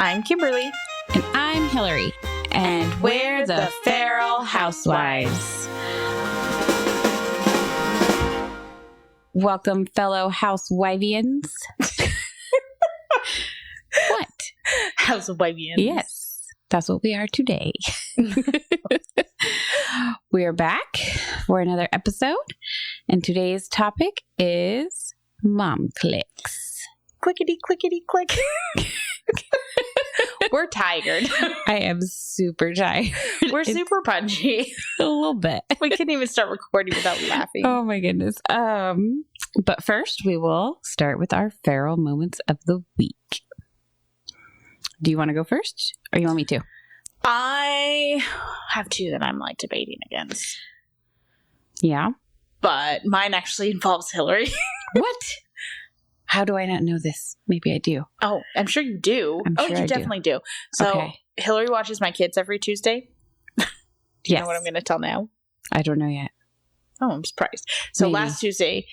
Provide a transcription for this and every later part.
I'm Kimberly. And I'm Hillary. And we're the Feral Housewives. Welcome, fellow housewivians. What? Housewivians. Yes, that's what we are today. We are back for another episode, and today's topic is mom cliques. Clickety, clickety, click. We're tired. I am super tired. We're super punchy. A little bit. We couldn't even start recording without laughing. Oh my goodness. But first we will start with our feral moments of the week. Do you want to go first, or you want me to? I have two that I'm like debating against. Yeah? But mine actually involves Hillary. What? How do I not know this? Maybe I do. Oh, I'm sure you do. You definitely do. So okay. Hillary watches my kids every Tuesday. Do you know what I'm going to tell now? I don't know yet. Oh, I'm surprised. So Maybe. Last Tuesday,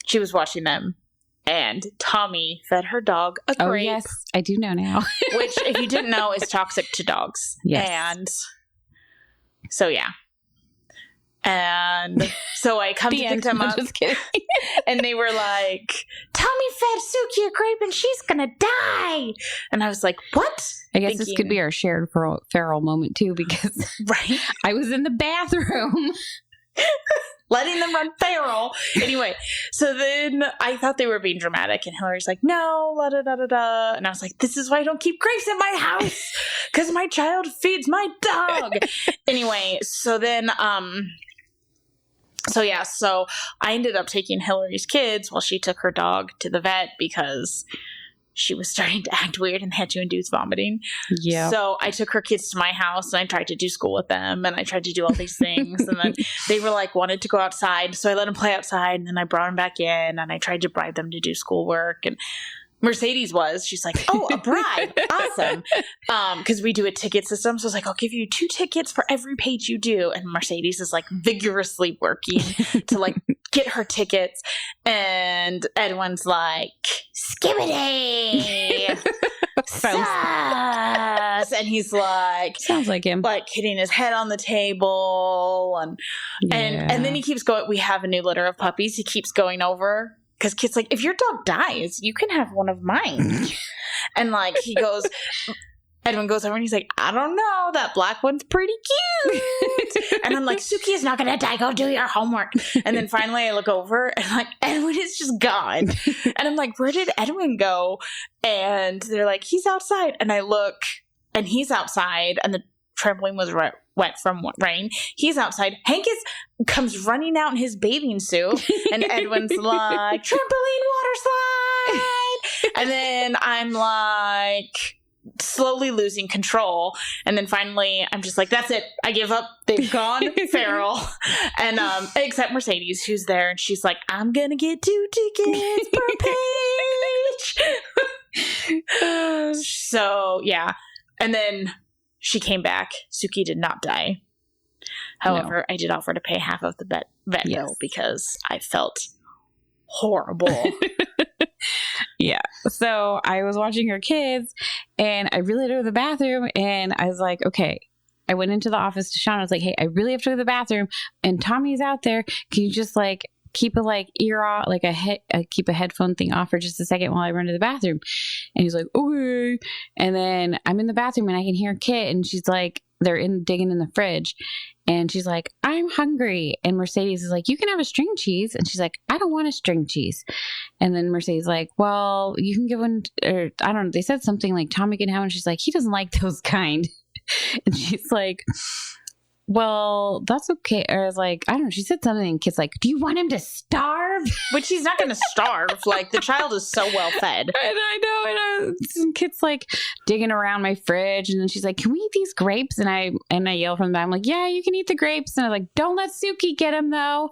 she was watching them, and Tommy fed her dog a grape. Oh, yes. I do know now. Which, if you didn't know, is toxic to dogs. Yes. And so, yeah. And so I come to pick them up, Just kidding. and they were like, Tommy fed Suki a grape and she's gonna die. And I was like, what? I guess this could be our shared feral moment too, because right? I was in the bathroom. Letting them run feral. Anyway, so then I thought they were being dramatic, and Hillary's like, no, la da da da da. And I was like, this is why I don't keep grapes in my house, because my child feeds my dog. Anyway, so then, so I ended up taking Hillary's kids while she took her dog to the vet because she was starting to act weird and had to induce vomiting. Yeah. So I took her kids to my house and I tried to do school with them and I tried to do all these things. And then they were like, wanted to go outside. So I let them play outside and then I brought them back in and I tried to bribe them to do schoolwork. And Mercedes she's like, oh, a bribe. Awesome. Because we do a ticket system. So I was like, I'll give you 2 tickets for every page you do. And Mercedes is like vigorously working to like get her tickets. And Edwin's like, skibbity. Sus. And he's like, sounds like him, like hitting his head on the table. And then he keeps going. We have a new litter of puppies. He keeps going over. Because kid's like, if your dog dies, you can have one of mine. And like, Edwin goes over and he's like, I don't know. That black one's pretty cute. And I'm like, Suki is not going to die. Go do your homework. And then finally I look over and like, Edwin is just gone. And I'm like, where did Edwin go? And they're like, he's outside. And I look and he's outside and the trampoline was wet from rain. He's outside. Hank comes running out in his bathing suit, and Edwin's like, trampoline water slide. And then I'm like slowly losing control. And then finally I'm just like, that's it. I give up. They've gone feral. And except Mercedes, who's there, and she's like, I'm gonna get 2 tickets per page. So yeah. And then she came back. Suki did not die. However, I did offer to pay half of the vet bill because I felt horrible. Yeah. So I was watching her kids and I really had to go to the bathroom and I was like, okay. I went into the office to Sean. I was like, hey, I really have to go to the bathroom and Tommy's out there. Can you just like keep a ear off, keep a headphone thing off for just a second while I run to the bathroom? And he's like, okay. And then I'm in the bathroom and I can hear Kit and she's like, they're digging in the fridge. And she's like, I'm hungry. And Mercedes is like, you can have a string cheese. And she's like, I don't want a string cheese. And then Mercedes is like, well, you can give one, or I don't know. They said something like Tommy can have one. She's like, he doesn't like those kind. And she's like, well, that's okay. Or I was like, I don't know. She said something and Kit's like, do you want him to starve? Which he's not going to starve. Like, the child is so well fed. And I know. And Kit's like digging around my fridge. And then she's like, can we eat these grapes? And I yell from the back. I'm like, yeah, you can eat the grapes. And I was like, don't let Suki get them though.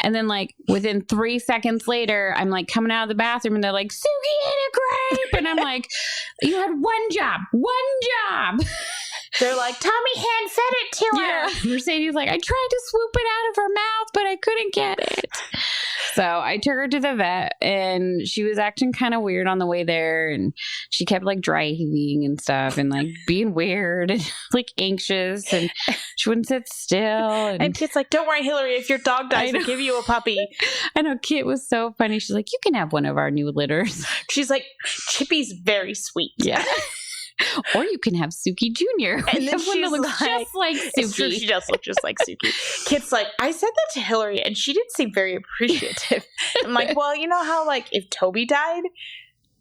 And then like within 3 seconds later, I'm like coming out of the bathroom and they're like, Suki ate a grape. And I'm like, you had one job. They're like, Tommy hand fed it to her. Mercedes like, I tried to swoop it out of her mouth, but I couldn't get it. So I took her to the vet, and she was acting kind of weird on the way there, and she kept like dry heaving and stuff, and like being weird and like anxious, and she wouldn't sit still. And Kit's like, don't worry, Hillary, if your dog dies, we'll give you a puppy. I know, Kit was so funny. She's like, you can have one of our new litters. She's like, Chippy's very sweet. Yeah. Or you can have Suki Jr. And then she looks just like Suki. True, she does look just like Suki. Kit's like, I said that to Hillary, and she didn't seem very appreciative. I'm like, well, you know how like if Toby died,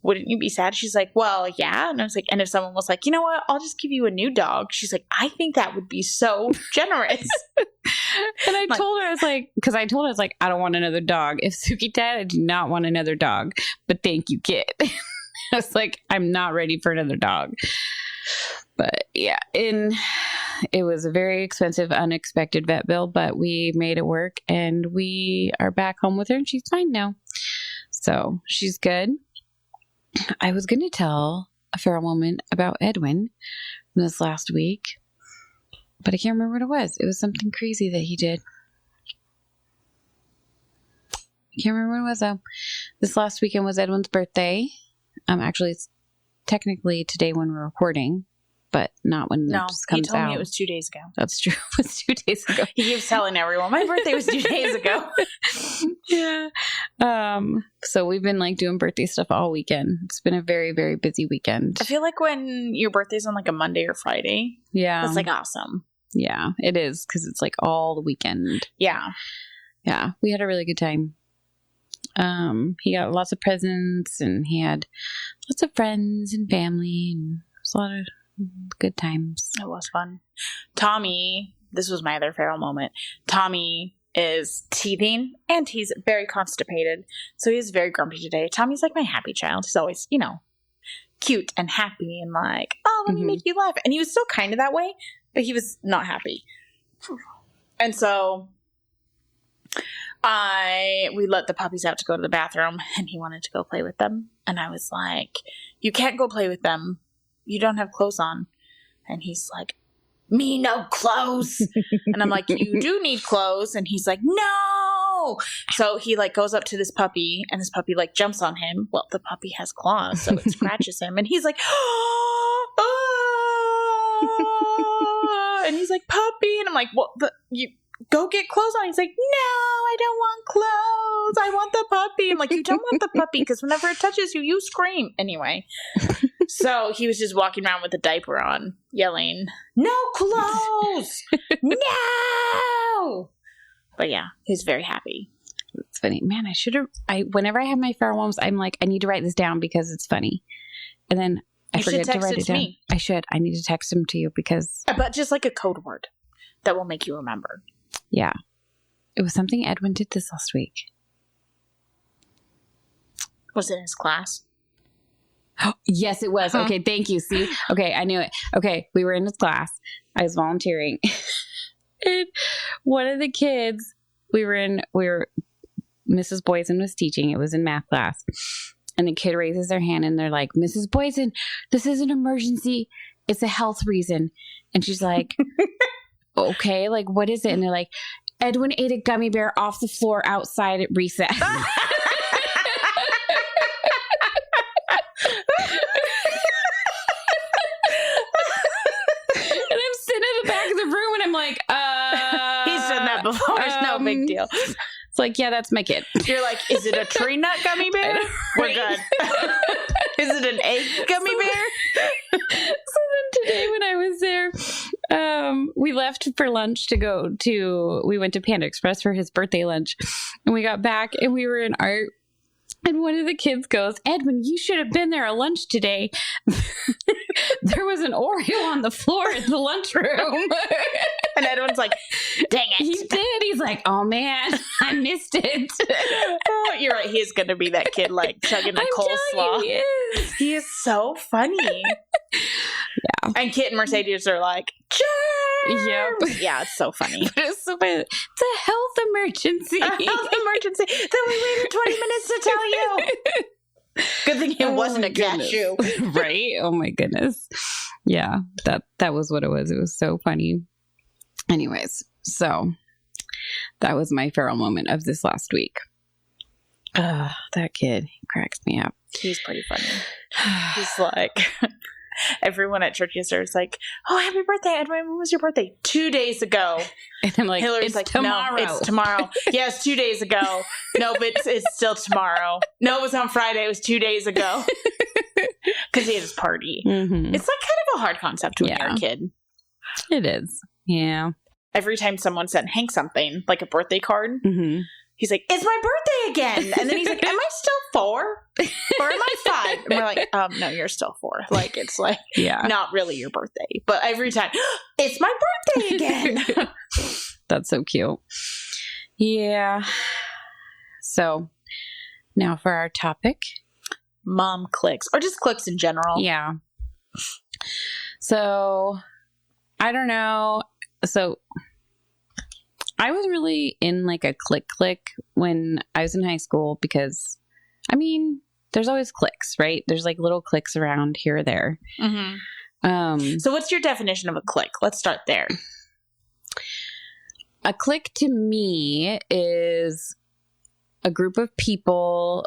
wouldn't you be sad? She's like, well, yeah. And I was like, and if someone was like, you know what, I'll just give you a new dog. She's like, I think that would be so generous. And I told her, I was like, because I told her, I was like, I don't want another dog. If Suki died, I do not want another dog. But thank you, Kit. I was like, I'm not ready for another dog. But yeah, and it was a very expensive, unexpected vet bill, but we made it work, and we are back home with her, and she's fine now. So she's good. I was going to tell a feral moment about Edwin this last week, but I can't remember what it was. It was something crazy that he did. I can't remember what it was, though. This last weekend was Edwin's birthday. Actually, it's technically today when we're recording, but not when this comes out. No, he told me it was 2 days ago. That's true. It was 2 days ago. He keeps telling everyone, my birthday was 2 days ago. Yeah. So we've been like doing birthday stuff all weekend. It's been a very, very busy weekend. I feel like when your birthday's on like a Monday or Friday, that's like awesome. Yeah, it is, because it's like all the weekend. Yeah. Yeah, we had a really good time. He got lots of presents, and he had lots of friends and family, and it was a lot of good times. It was fun. Tommy, this was my other feral moment. Tommy is teething, and he's very constipated, so he's very grumpy today. Tommy's like my happy child. He's always, cute and happy and like, oh, let me make you laugh. And he was still kind of that way, but he was not happy. And so we let the puppies out to go to the bathroom, and he wanted to go play with them. And I was like, you can't go play with them. You don't have clothes on. And he's like, me no clothes. And I'm like, you do need clothes. And he's like, no. So he like goes up to this puppy, and this puppy like jumps on him. Well, the puppy has claws, so it scratches him. And he's like, oh. And he's like, puppy. And I'm like, well, you go get clothes on. He's like, no, I don't want clothes. I want the puppy. I'm like, you don't want the puppy, because whenever it touches you, you scream. Anyway, so he was just walking around with a diaper on, yelling, no clothes. No. But yeah, he's very happy. It's funny. Man, whenever I have my feral moments, I'm like, I need to write this down because it's funny. And then I forget to write it down. Me. I need to text him to you because. But just like a code word that will make you remember. Yeah. It was something Edwin did this last week. Was it in his class? Oh, yes, it was. Okay, thank you. See? Okay, I knew it. Okay, we were in his class. I was volunteering. And one of the kids, Mrs. Boysen was teaching. It was in math class. And the kid raises their hand, and they're like, Mrs. Boysen, this is an emergency. It's a health reason. And she's like, okay, like, what is it? And they're like, Edwin ate a gummy bear off the floor outside at recess. And I'm sitting in the back of the room, and I'm like, he's done that before. It's no big deal. It's like, yeah, that's my kid. You're like, is it a tree nut gummy bear? We're good. Is it an egg gummy bear? So then today when I was there, we left for lunch we went to Panda Express for his birthday lunch, and we got back, and we were in art, and one of the kids goes, Edwin, you should have been there at lunch today. There was an Oreo on the floor in the lunchroom. And Edwin's like, dang it. He did. He's like, oh man, I missed it. Oh, you're right. He is going to be that kid like chugging the coleslaw. He is so funny. Yeah. And Kit and Mercedes are like, germs. Yep. Yeah, it's so funny. But it's so funny. It's a health emergency. A health emergency that we waited 20 minutes to tell you. Good thing it wasn't a cashew. Right? Oh my goodness. Yeah, that was what it was. It was so funny. Anyways, so that was my feral moment of this last week. That kid cracks me up. He's pretty funny. He's like, everyone at church yesterday was like, "Oh, happy birthday, Edwin. When was your birthday?" 2 days ago. And I'm like, Hillary's it's like, tomorrow. "No, it's tomorrow." Yes, 2 days ago. No, but it's still tomorrow. No, it was on Friday. It was 2 days ago. Because he had his party. Mm-hmm. It's like kind of a hard concept when you're a kid. It is. Yeah. Every time someone sent Hank something, like a birthday card, mm-hmm. he's like, "It's my birthday again." And then he's like, "Am I still 4? Or am I 5? And we're like, no, you're still 4. Like, it's like, not really your birthday. But every time, "It's my birthday again." That's so cute. Yeah. So now for our topic. Mom cliques, or just cliques in general. Yeah. So I don't know. So I was really in like a clique when I was in high school because, I mean, there's always cliques, right? There's like little cliques around here or there. Mm-hmm. So what's your definition of a clique? Let's start there. A clique to me is a group of people.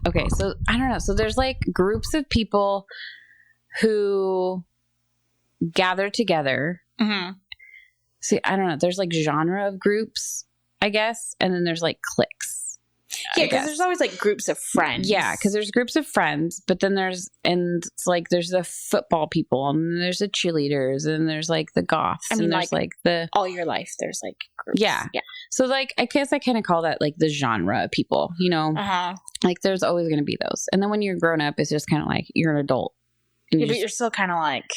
Okay, so I don't know. So there's like groups of people who gather together. Mm-hmm. See, I don't know. There's like genre of groups, I guess. And then there's like cliques. Yeah, because there's always like groups of friends. Yeah, because there's groups of friends, but then there's the football people, and there's the cheerleaders, and there's like the goths, and there's like the all your life. There's like groups. Yeah. So like I guess I kind of call that like the genre of people, you know. Like there's always going to be those, and then when you're grown up, it's just kind of like you're an adult. Yeah, but you're still kind of like.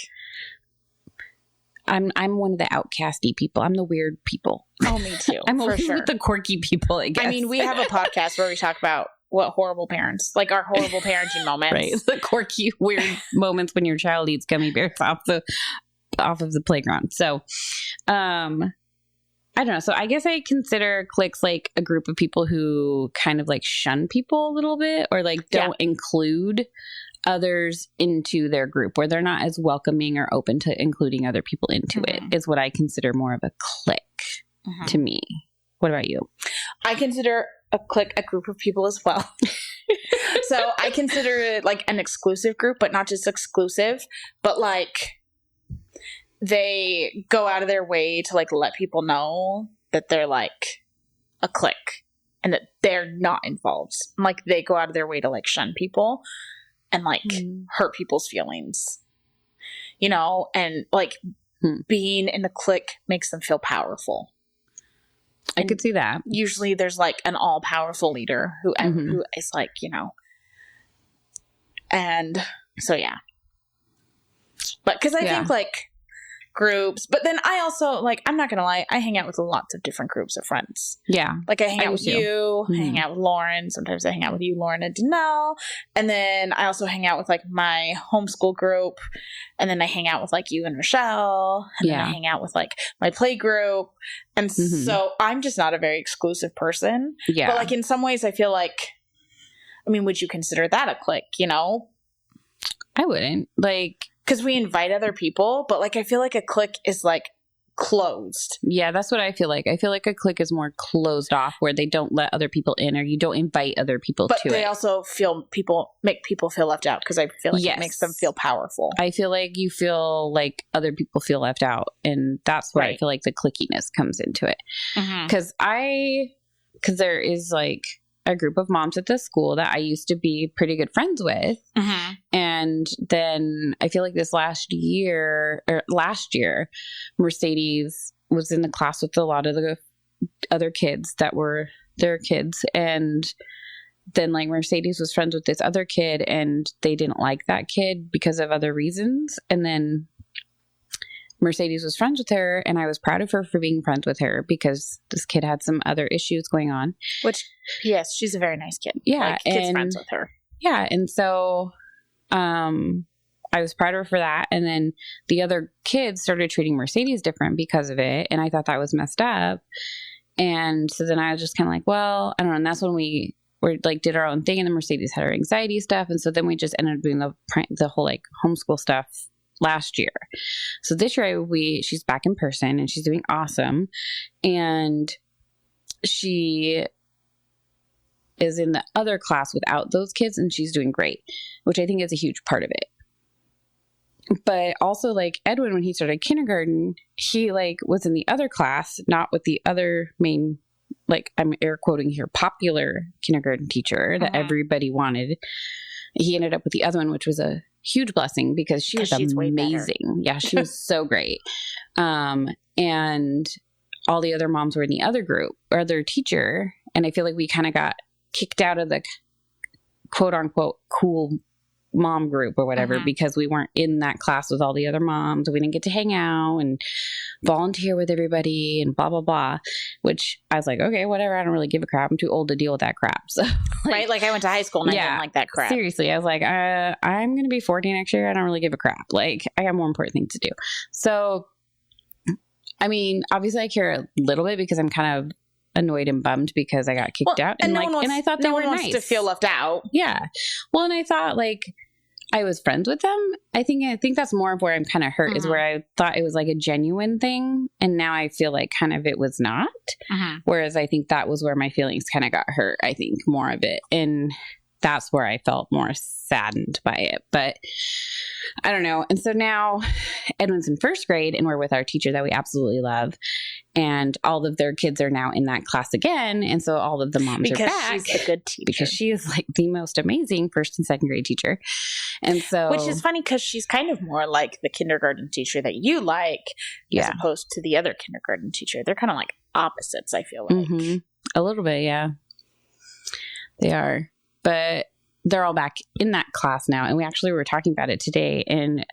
I'm one of the outcasty people. I'm the weird people. Oh, me too. I'm always with the quirky people, I guess. I mean, we have a podcast where we talk about what horrible parents, like our horrible parenting moments. Right. The quirky, weird moments when your child eats gummy bears off of the playground. So, I don't know. So I guess I consider cliques like a group of people who kind of like shun people a little bit or like don't include others into their group, where they're not as welcoming or open to including other people into it, is what I consider more of a clique to me. What about you? I consider a clique a group of people as well. So I consider it like an exclusive group, but not just exclusive, but like they go out of their way to like let people know that they're like a clique and that they're not involved. Like they go out of their way to like shun people and like hurt people's feelings, you know, and like being in a clique makes them feel powerful. I could see that. Usually there's like an all powerful leader who is like, you know, and so, yeah. But cause I think like groups, but then I also like, I'm not going to lie. I hang out with lots of different groups of friends. Yeah. Like I hang out with you, I hang out with Lauren. Sometimes I hang out with you, Lauren and Danelle. And then I also hang out with like my homeschool group. And then I hang out with like you and Rochelle. And then I hang out with like my play group. And so I'm just not a very exclusive person. Yeah. But like in some ways I feel like, I mean, would you consider that a clique, you know? I wouldn't. Like, because we invite other people, but like I feel like a clique is like closed. Yeah, that's what I feel like. I feel like a clique is more closed off, where they don't let other people in, or you don't invite other people to it. But they also make people feel left out, because I feel like it makes them feel powerful. I feel like you feel like other people feel left out, and that's where I feel like the cliquiness comes into it. Because there is like a group of moms at the school that I used to be pretty good friends with. And then I feel like last year, Mercedes was in the class with a lot of the other kids that were their kids. And then like Mercedes was friends with this other kid, and they didn't like that kid because of other reasons. And then Mercedes was friends with her, and I was proud of her for being friends with her, because this kid had some other issues going on. Which, yes, she's a very nice kid. Yeah. Like, kids friends with her. Yeah. And so I was proud of her for that. And then the other kids started treating Mercedes different because of it. And I thought that was messed up. And so then I was just kind of like, well, I don't know. And that's when we we like did our own thing, and then Mercedes had her anxiety stuff, and so then we just ended up doing the whole like homeschool stuff last year. So this year she's back in person and she's doing awesome, and she is in the other class without those kids, and she's doing great, which I think is a huge part of it. But also, like, Edwin, when he started kindergarten, he like was in the other class, not with the other main, like, I'm air quoting here, popular kindergarten teacher that everybody wanted. He ended up with the other one, which was a huge blessing because she was amazing. Yeah, she was so great. And all the other moms were in the other group or other teacher. And I feel like we kind of got kicked out of the quote unquote cool mom group or whatever because we weren't in that class with all the other moms. We didn't get to hang out and volunteer with everybody and blah, blah, blah, which I was like, okay, whatever. I don't really give a crap. I'm too old to deal with that crap. So, right? Like I went to high school and I didn't like that crap. Seriously. I was like, I'm going to be 40 next year. I don't really give a crap. Like I got more important things to do. So, I mean, obviously I care a little bit because I'm kind of annoyed and bummed because I got kicked out, and and I thought they were nice to feel left out. Yeah. Well, and I thought like I was friends with them. I think that's more of where I'm kind of hurt is where I thought it was like a genuine thing, and now I feel like kind of it was not. Whereas I think that was where my feelings kind of got hurt. I think more of it, and that's where I felt more saddened by it. But I don't know. And so now Edwin's in first grade, and we're with our teacher that we absolutely love. And all of their kids are now in that class again. And so all of the moms are back. Because she's a good teacher. Because she is like the most amazing first and second grade teacher. And so... Which is funny because she's kind of more like the kindergarten teacher that you like as opposed to the other kindergarten teacher. They're kind of like opposites, I feel like. A little bit, yeah. They are. But they're all back in that class now. And we actually were talking about it today. And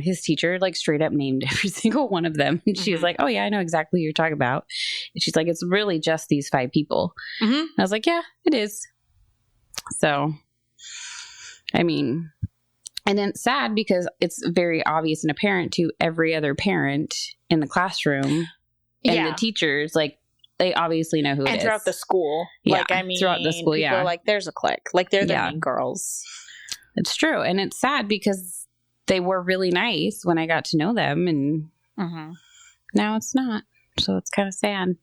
his teacher like straight up named every single one of them. And she was like, oh yeah, I know exactly what you're talking about. And she's like, it's really just these 5 people. I was like, yeah, it is. So, I mean, and then it's sad because it's very obvious and apparent to every other parent in the classroom and the teachers, like, they obviously know who it is. And throughout the school. Yeah, like, I mean, throughout the school, people are like, there's a clique. Like, they're the mean girls. It's true. And it's sad because they were really nice when I got to know them, and now it's not. So it's kind of sad.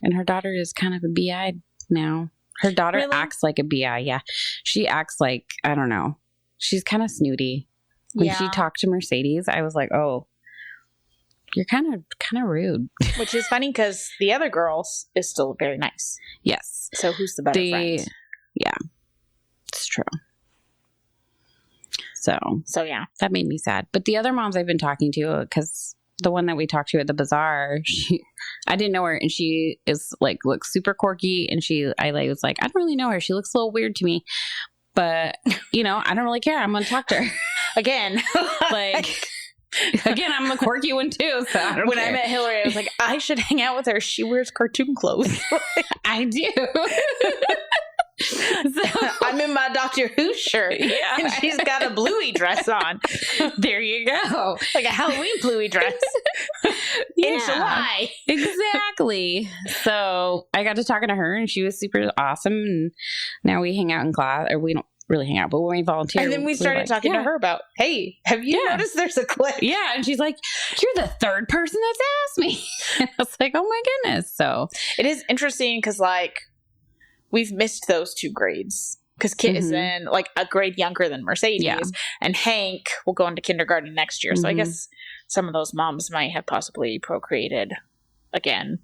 And her daughter is kind of a BI now. Her daughter acts like a BI. Yeah. She acts like, I don't know. She's kind of snooty. When she talked to Mercedes, I was like, oh, you're kind of rude. Which is funny because the other girls is still very nice. Yes. So who's the better friend? Yeah. It's true. So yeah, that made me sad. But the other moms I've been talking to, because the one that we talked to at the bazaar, I didn't know her, and she is like looks super quirky, and I was like, I don't really know her. She looks a little weird to me, but you know, I don't really care. I'm gonna talk to her again. Again, I'm a quirky one too. So I don't care. I met Hillary, I was like, I should hang out with her. She wears cartoon clothes. I do. So, I'm in my Doctor Who shirt, and she's got a bluey dress on. There you go, like a Halloween bluey dress in July. Exactly. So I got to talking to her, and she was super awesome. And now we hang out in class, or we don't really hang out, but when we volunteer, and then we started talking to her about, hey, have you noticed there's a clique? Yeah, and she's like, you're the third person that's asked me. And I was like, oh my goodness. So it is interesting because like, we've missed those 2 grades because Kit is in like a grade younger than Mercedes, and Hank will go into kindergarten next year. So I guess some of those moms might have possibly procreated again.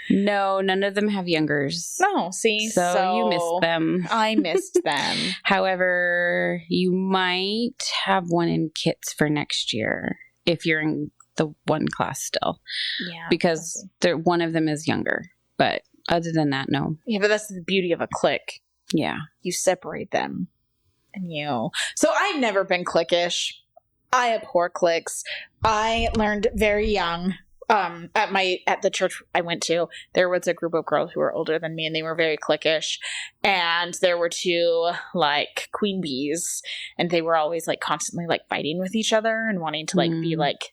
No, none of them have youngers. No, see? So you missed them. I missed them. However, you might have one in Kit's for next year if you're in the one class still. Yeah. Because one of them is younger, but other than that, no. Yeah, but that's the beauty of a clique. Yeah. You separate them. So I've never been cliquish. I abhor cliques. I learned very young. At the church I went to, there was a group of girls who were older than me, and they were very cliquish. And there were 2 like queen bees, and they were always like constantly like fighting with each other and wanting to like be like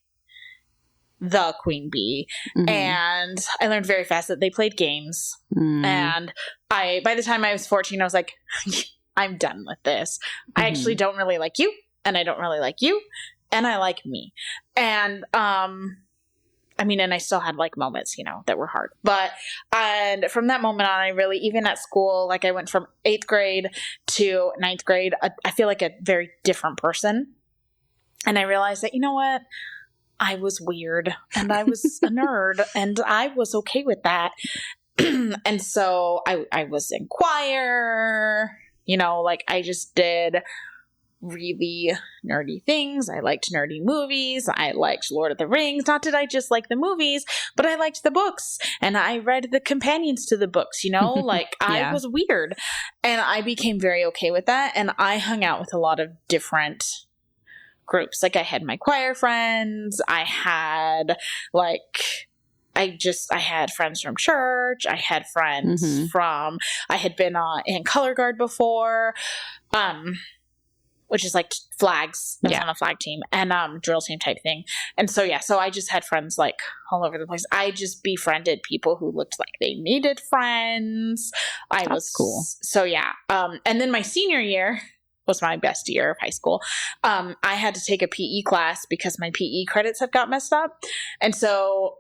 the queen bee. And I learned very fast that they played games. And by the time I was 14, I was like, I'm done with this. I actually don't really like you, and I don't really like you, and I like me. And, I mean, and I still had like moments, you know, that were hard. But, and from that moment on, I really, even at school, like I went from 8th grade to 9th grade, I feel like a very different person. And I realized that, you know what? I was weird and I was a nerd and I was okay with that. And so I was in choir, you know, like I just did really nerdy things. I liked nerdy movies. I liked Lord of the Rings. Not that I just like the movies, but I liked the books and I read the companions to the books, you know, like I was weird and I became very okay with that. And I hung out with a lot of different groups. Like I had my choir friends. I had I had friends from church. I had friends from, I had been in color guard before, which is like flags. I was on a flag team and drill team type thing. And so, so I just had friends like all over the place. I just befriended people who looked like they needed friends. That's was cool. So and then my senior year was my best year of high school. I had to take a PE class because my PE credits had got messed up. And so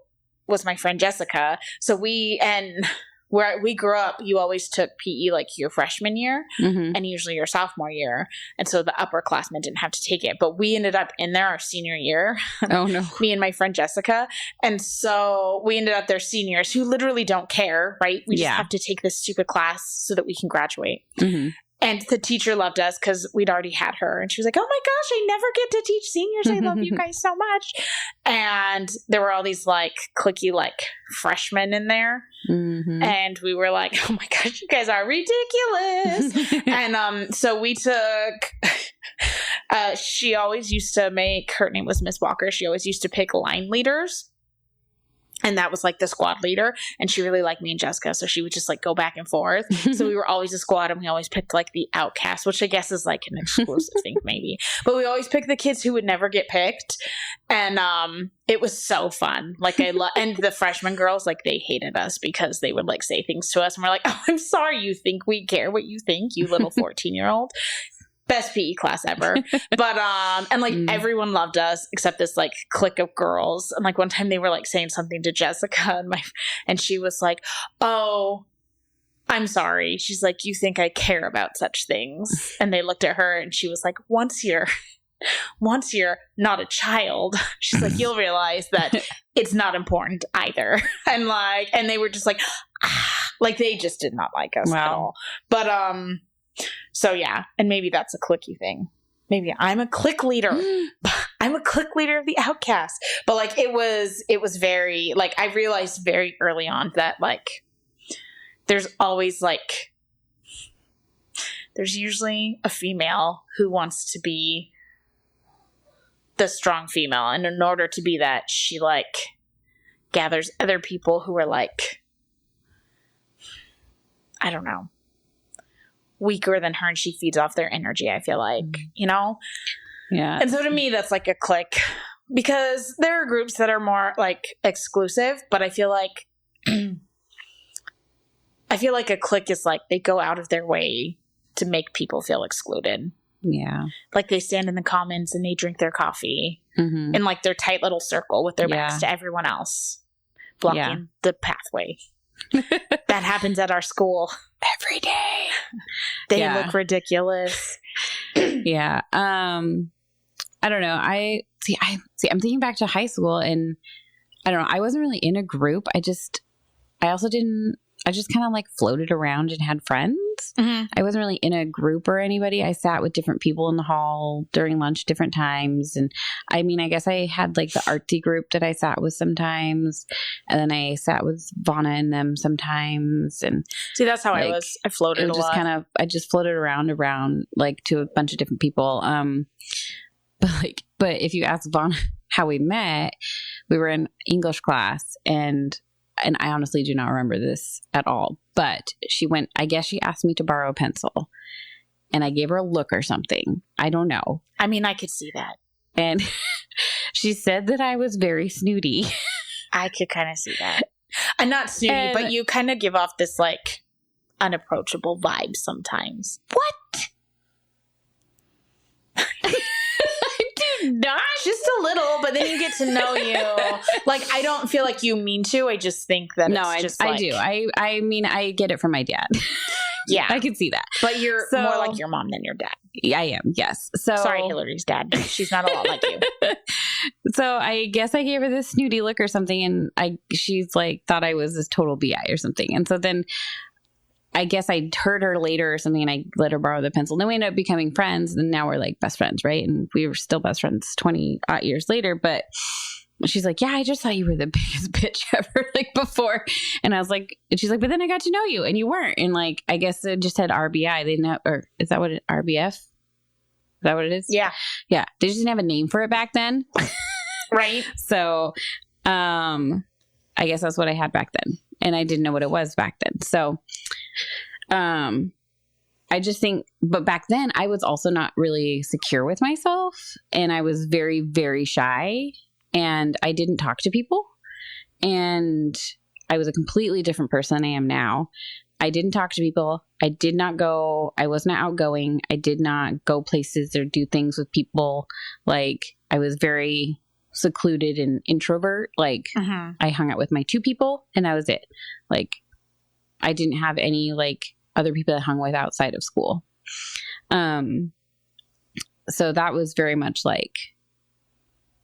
was my friend Jessica. So where we grew up, you always took PE like your freshman year and usually your sophomore year. And so the upperclassmen didn't have to take it. But we ended up in there our senior year. Oh, no. Me and my friend Jessica. And so we ended up there seniors who literally don't care, right? We just have to take this stupid class so that we can graduate. And the teacher loved us because we'd already had her. And she was like, oh my gosh, I never get to teach seniors. I love you guys so much. And there were all these like cliquey like freshmen in there. And we were like, oh my gosh, you guys are ridiculous. And so we took, she always used to make, her name was Miss Walker. She always used to pick line leaders. And that was like the squad leader. And she really liked me and Jessica. So she would just like go back and forth. So we were always a squad and we always picked like the outcast, which I guess is like an exclusive thing maybe. But we always picked the kids who would never get picked. And it was so fun. Like and the freshman girls, like they hated us because they would like say things to us. And we're like, oh, I'm sorry you think we care what you think, you little 14-year-old. Best PE class ever. But, and like everyone loved us except this like clique of girls. And like one time they were like saying something to Jessica and she was like, oh, I'm sorry. She's like, you think I care about such things? And they looked at her and she was like, once you're not a child, she's like, you'll realize that it's not important either. And they were just like, like they just did not like us at all. But, so and maybe that's a cliquey thing. Maybe I'm a clique leader. I'm a clique leader of the outcast. But like it was very like I realized very early on that like there's always like there's usually a female who wants to be the strong female, and in order to be that, she like gathers other people who are like, I don't know, weaker than her, and she feeds off their energy, I feel like, you know? Yeah. And so to me, that's like a clique, because there are groups that are more like exclusive, but I feel like a clique is like they go out of their way to make people feel excluded. Yeah. Like they stand in the commons and they drink their coffee in like their tight little circle with their backs to everyone else, blocking the pathway. That happens at our school every day. They look ridiculous. Yeah. I don't know. I'm thinking back to high school, and I don't know. I wasn't really in a group. I just kind of like floated around and had friends. I wasn't really in a group or anybody. I sat with different people in the hall during lunch different times. And I mean, I guess I had like the artsy group that I sat with sometimes. And then I sat with Vonna and them sometimes. And see, that's how like, I was. I floated a lot. I just floated around like to a bunch of different people. But if you ask Vonna how we met, we were in English class, and I honestly do not remember this at all, but I guess she asked me to borrow a pencil, and I gave her a look or something. I don't know. I mean, I could see that. And she said that I was very snooty. I could kind of see that. I'm not snooty, but you kind of give off this like unapproachable vibe sometimes. What? I do not. Just a little, but then you get to know you. Like, I don't feel like you mean to. I just think that I do. I mean, I get it from my dad. Yeah. I can see that. But you're more like your mom than your dad. Yeah, I am. Yes. So sorry, Hillary's dad. She's not a lot like you. So I guess I gave her this snooty look or something, and she's like thought I was this total BI or something. And so then I guess I heard her later or something, and I let her borrow the pencil. And then we ended up becoming friends, and now we're like best friends, right? And we were still best friends 20 odd years later. But she's like, yeah, I just thought you were the biggest bitch ever, like before. And I was like, and she's like, but then I got to know you, and you weren't. And like, I guess it just had RBI. They know, or is that what RBF? Is that what it is? Yeah. Yeah. They just didn't have a name for it back then. Right. So, I guess that's what I had back then. And I didn't know what it was back then. So, I just think, but back then I was also not really secure with myself, and I was very, very shy, and I didn't talk to people, and I was a completely different person than I am now. I didn't talk to people. I was not outgoing. I did not go places or do things with people. Like, I was very secluded and introvert. Like, I hung out with my 2 people, and that was it. Like, I didn't have any like other people that hung with outside of school. So that was very much like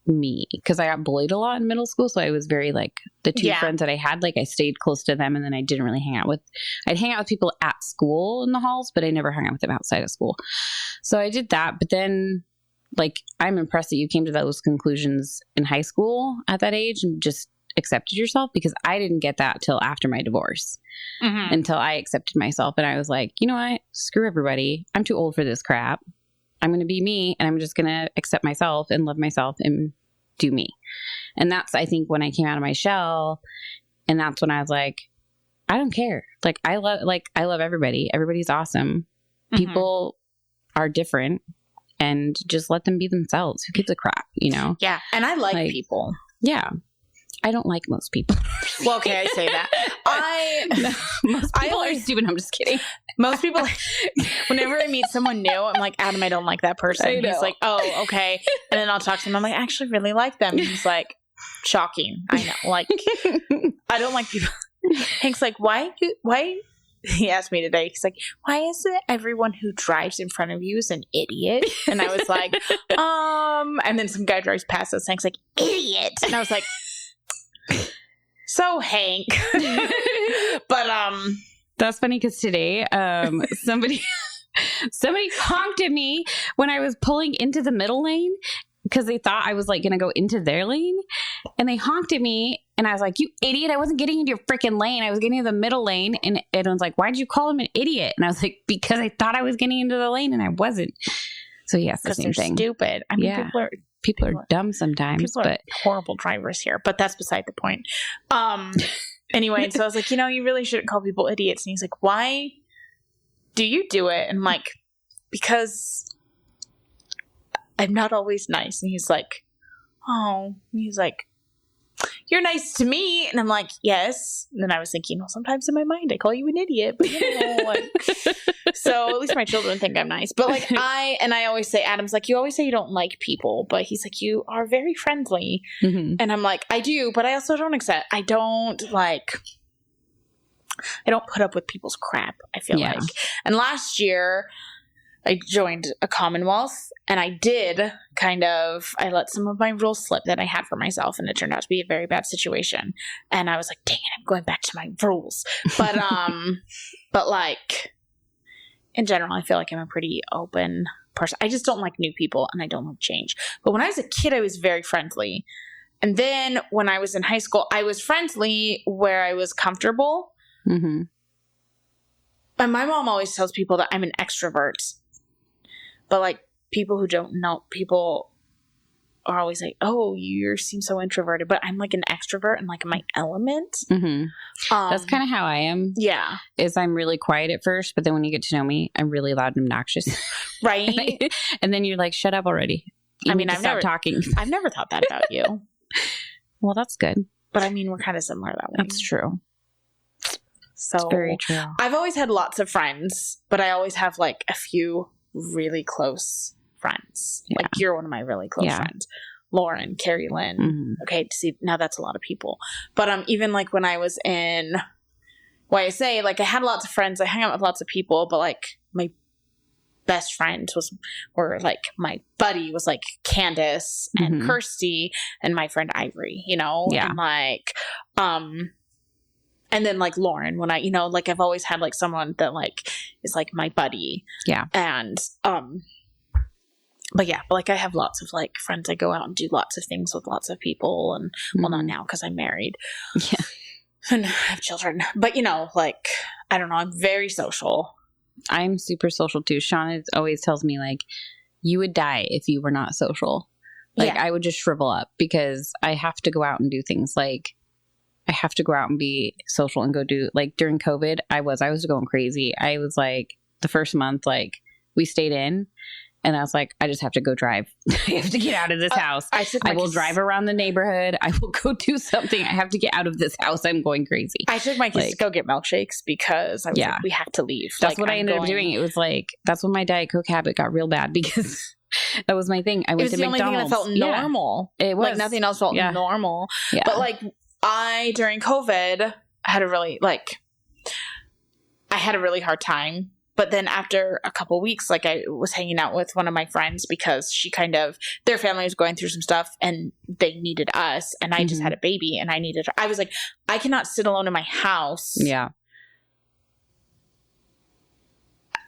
me, because I got bullied a lot in middle school. So I was very like the 2 friends that I had, like I stayed close to them, and then I didn't really I'd hang out with people at school in the halls, but I never hung out with them outside of school. So I did that. But then like, I'm impressed that you came to those conclusions in high school at that age and just accepted yourself, because I didn't get that till after my divorce, until I accepted myself. And I was like, you know what? Screw everybody. I'm too old for this crap. I'm going to be me, and I'm just going to accept myself and love myself and do me. And that's, I think, when I came out of my shell, and that's when I was like, I don't care. Like, I love everybody. Everybody's awesome. People are different, and just let them be themselves. Who gives a crap, you know? Yeah. And I like people. Yeah. I don't like most people. Well, okay, I say that. Most people are stupid. I'm just kidding. Most people, whenever I meet someone new, I'm like, Adam, I don't like that person. He's like, oh, okay. And then I'll talk to him. I'm like, I actually really like them. And he's like, shocking. I know. Like, I don't like people. Hank's like, why? He asked me today, he's like, why is it everyone who drives in front of you is an idiot? And I was like, and then some guy drives past us. Hank's like, idiot. And I was like, so Hank. But that's funny, because today somebody honked at me when I was pulling into the middle lane, because they thought I was like gonna go into their lane, and they honked at me, and I was like, you idiot, I wasn't getting into your freaking lane, I was getting into the middle lane. And everyone's like, why'd you call him an idiot? And I was like, because I thought I was getting into the lane, and I wasn't. So yes, the same thing. Stupid. I mean, people are dumb sometimes. People are horrible drivers here, but that's beside the point. Anyway, so I was like, you really shouldn't call people idiots. And he's like, why do you do it? And I'm like, because I'm not always nice. And he's like, oh, and he's like, you're nice to me. And I'm like, yes. And then I was thinking, well, sometimes in my mind I call you an idiot, but so at least my children think I'm nice. But like I always say, Adam's like, you always say you don't like people, but he's like, you are very friendly. And I'm like, I do, but I also don't I don't put up with people's crap, I feel like. And last year I joined a Commonwealth, and I did I let some of my rules slip that I had for myself, and it turned out to be a very bad situation. And I was like, dang it, I'm going back to my rules. But, but like, in general, I feel like I'm a pretty open person. I just don't like new people, and I don't like change. But when I was a kid, I was very friendly. And then when I was in high school, I was friendly where I was comfortable. And my mom always tells people that I'm an extrovert. But like, people who don't know, people are always like, oh, you seem so introverted. But I'm like an extrovert and like my element. That's kind of how I am. Yeah. Is I'm really quiet at first, but then when you get to know me, I'm really loud and obnoxious. Right. And then you're like, shut up already. I mean, I've never talking. I've never thought that about you. Well, that's good. But I mean, we're kind of similar that way. That's true. So it's very true. I've always had lots of friends, but I always have like a few really close friends. Yeah. Like you're one of my really close friends. Lauren, Carrie Lynn. Mm-hmm. Okay, see, now that's a lot of people. But even like when I was in YSA, like I had lots of friends. I hung out with lots of people, but like my best friends were like my buddy was like Candace and Kirsty and my friend Ivory, you know? Yeah. And like, and then like Lauren, when I, you know, like I've always had like someone that like is like my buddy. Yeah. And, but yeah, like I have lots of like friends. I go out and do lots of things with lots of people and well, not now because I'm married. Yeah. And I have children, but you know, like, I don't know. I'm very social. I'm super social too. Shauna always tells me like, you would die if you were not social. Like I would just shrivel up because I have to go out and do things. Like I have to go out and be social and go do like during COVID. I was going crazy. I was like the first month, like we stayed in. And I was like, I just have to go drive. I have to get out of this house. I will drive around the neighborhood. I will go do something. I have to get out of this house. I'm going crazy. I took my kids to go get milkshakes because I was like, we have to leave. That's what I ended up doing. It was like, that's when my Diet Coke habit got real bad because that was my thing. I went to McDonald's. It was the only thing that felt normal. It was. Like nothing else felt normal. Yeah. But like during COVID, had a really hard time. But then after a couple weeks, like I was hanging out with one of my friends because their family was going through some stuff and they needed us. And I just had a baby and I was like, I cannot sit alone in my house. Yeah.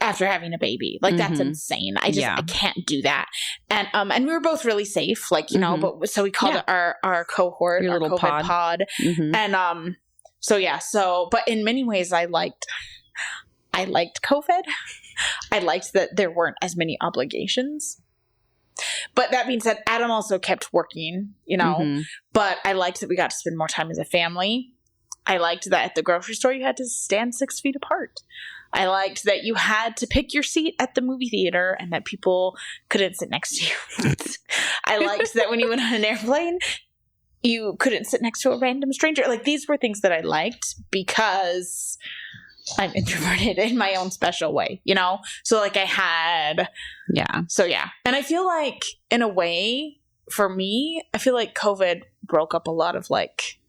After having a baby. Like that's insane. I can't do that. And we were both really safe, like, you know, but so we called it our cohort, your little COVID pod. And but in many ways I liked COVID. I liked that there weren't as many obligations. But that being said, Adam also kept working, you know, but I liked that we got to spend more time as a family. I liked that at the grocery store, you had to stand 6 feet apart. I liked that you had to pick your seat at the movie theater and that people couldn't sit next to you. I liked that when you went on an airplane, you couldn't sit next to a random stranger. Like these were things that I liked because I'm introverted in my own special way, you know? So like I had... Yeah. So yeah. And I feel like in a way, for me, I feel like COVID broke up a lot of like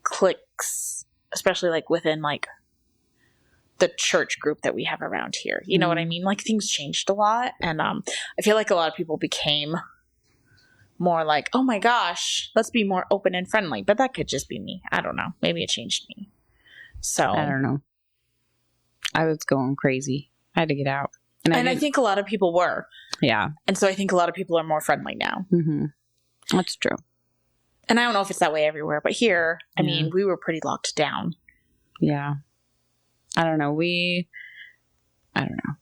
cliques, especially like within like the church group that we have around here. You know what I mean? Like things changed a lot. And I feel like a lot of people became more like, oh my gosh, let's be more open and friendly. But that could just be me. I don't know. Maybe it changed me. So I don't know. I was going crazy. I had to get out. And I think a lot of people were. Yeah. And so I think a lot of people are more friendly now. That's true. And I don't know if it's that way everywhere, but here, I mean, we were pretty locked down. Yeah. I don't know. I don't know.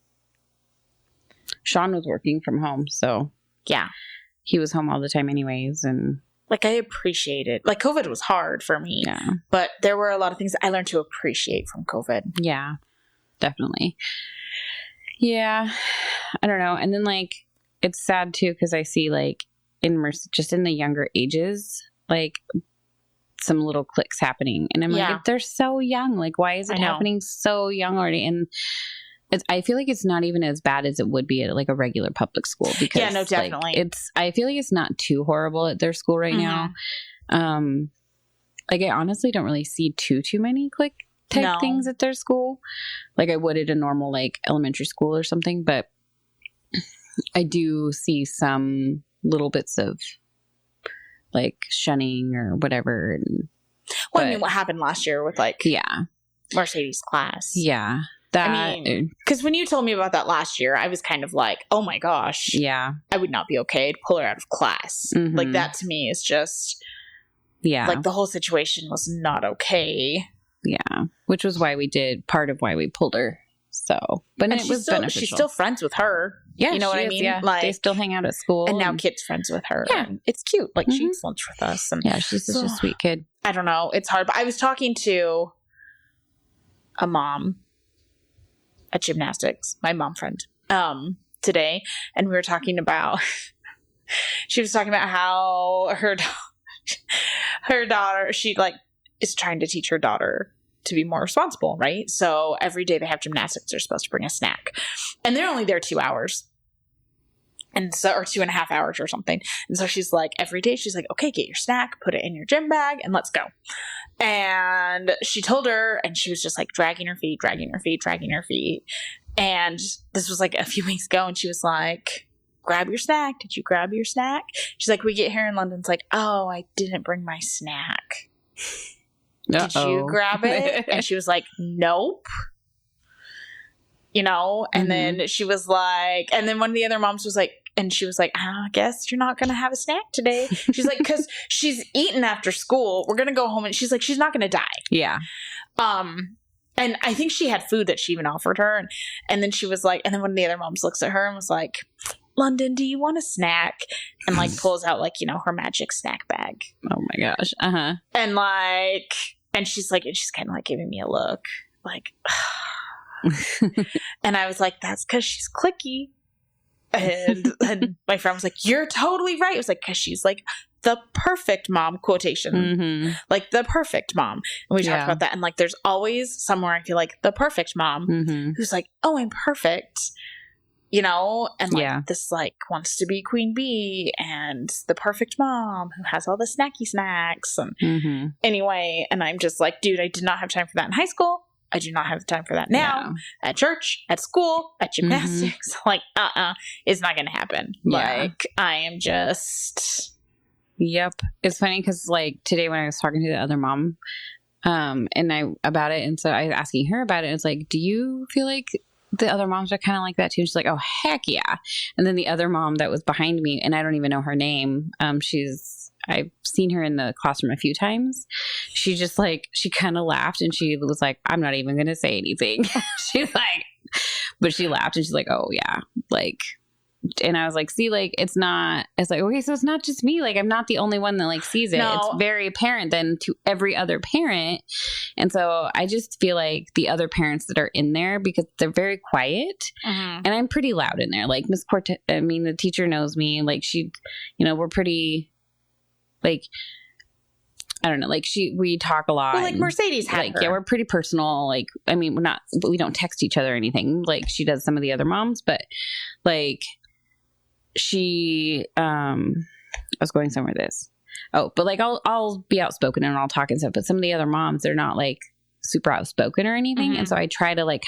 Sean was working from home, so yeah. He was home all the time anyways, and like I appreciate it. Like COVID was hard for me, but there were a lot of things that I learned to appreciate from COVID. Yeah, definitely. Yeah, I don't know. And then like it's sad too because I see like just in the younger ages, like some little cliques happening, and I'm like, they're so young. Like, why is it happening so young already? And I feel like it's not even as bad as it would be at like a regular public school because no, definitely. Like, I feel like it's not too horrible at their school right now. Like I honestly don't really see too many clique type things at their school, like I would at a normal like elementary school or something. But I do see some little bits of like shunning or whatever. I mean, what happened last year with like Mercedes class? Yeah. I mean, because when you told me about that last year, I was kind of like, oh my gosh. Yeah. I would not be okay to pull her out of class. Like that to me is just, like the whole situation was not okay. Yeah. Which was why part of why we pulled her. So, but it was beneficial. She's still friends with her. Yeah. You know what I mean? Yeah. Like, they still hang out at school. And now Kit's friends with her. Yeah. And it's cute. Like she eats lunch with us. And yeah. She's such a sweet kid. I don't know. It's hard. But I was talking to a mom at gymnastics, my mom friend. today, and we were talking about, she was talking about how her daughter, she like is trying to teach her daughter to be more responsible, right? So every day they have gymnastics, they're supposed to bring a snack, and they're only there 2 hours. And so, or 2.5 hours or something. And so she's like, every day she's like, okay, get your snack, put it in your gym bag, and let's go. And she told her, and she was just like dragging her feet. And this was like a few weeks ago, and she was like, grab your snack. Did you grab your snack? She's like, we get here in London. It's like, oh, I didn't bring my snack. Did you grab it? And she was like, nope. You know, and then she was like, and then one of the other moms was like, and she was like, I guess you're not going to have a snack today. She's like, because she's eaten after school. We're going to go home. And she's like, she's not going to die. Yeah. And I think she had food that she even offered her. And then she was like, and then one of the other moms looks at her and was like, London, do you want a snack? And like pulls out like, you know, her magic snack bag. Oh my gosh. And like, and she's like, and she's kind of like giving me a look like, and I was like, that's because she's cliquey. And my friend was like, you're totally right. It was like, because she's like the perfect mom, quotation, like the perfect mom. And we talked about that. And like, there's always somewhere I feel like the perfect mom who's like, oh, I'm perfect, you know? And like this like wants to be queen bee, and the perfect mom who has all the snacky snacks. And anyway, and I'm just like, dude, I did not have time for that in high school. I do not have time for that now. At church, at school, at gymnastics. Like, it's not going to happen. Like, I am just... Yep. It's funny because, like, today when I was talking to the other mom about it, and so I was asking her about it, and it's like, do you feel like the other moms are kind of like that too? And she's like, oh, heck yeah. And then the other mom that was behind me, and I don't even know her name, I've seen her in the classroom a few times. She just like, she kind of laughed, and she was like, I'm not even going to say anything. She's like, but she laughed, and she's like, oh yeah. Like, and I was like, see, like, it's like, okay, so it's not just me. Like, I'm not the only one that like sees it. No. It's very apparent then to every other parent. And so I just feel like the other parents that are in there, because they're very quiet, and I'm pretty loud in there. Like Miss the teacher knows me. Like she, you know, we're pretty, like, I don't know, like we talk a lot. Well, like Mercedes had like, her. Yeah, we're pretty personal. Like, I mean, we don't text each other or anything. Like she does some of the other moms, but like she, I was going somewhere with this. Oh, but like I'll be outspoken and I'll talk and stuff, but some of the other moms, they're not like super outspoken or anything. And so I try to like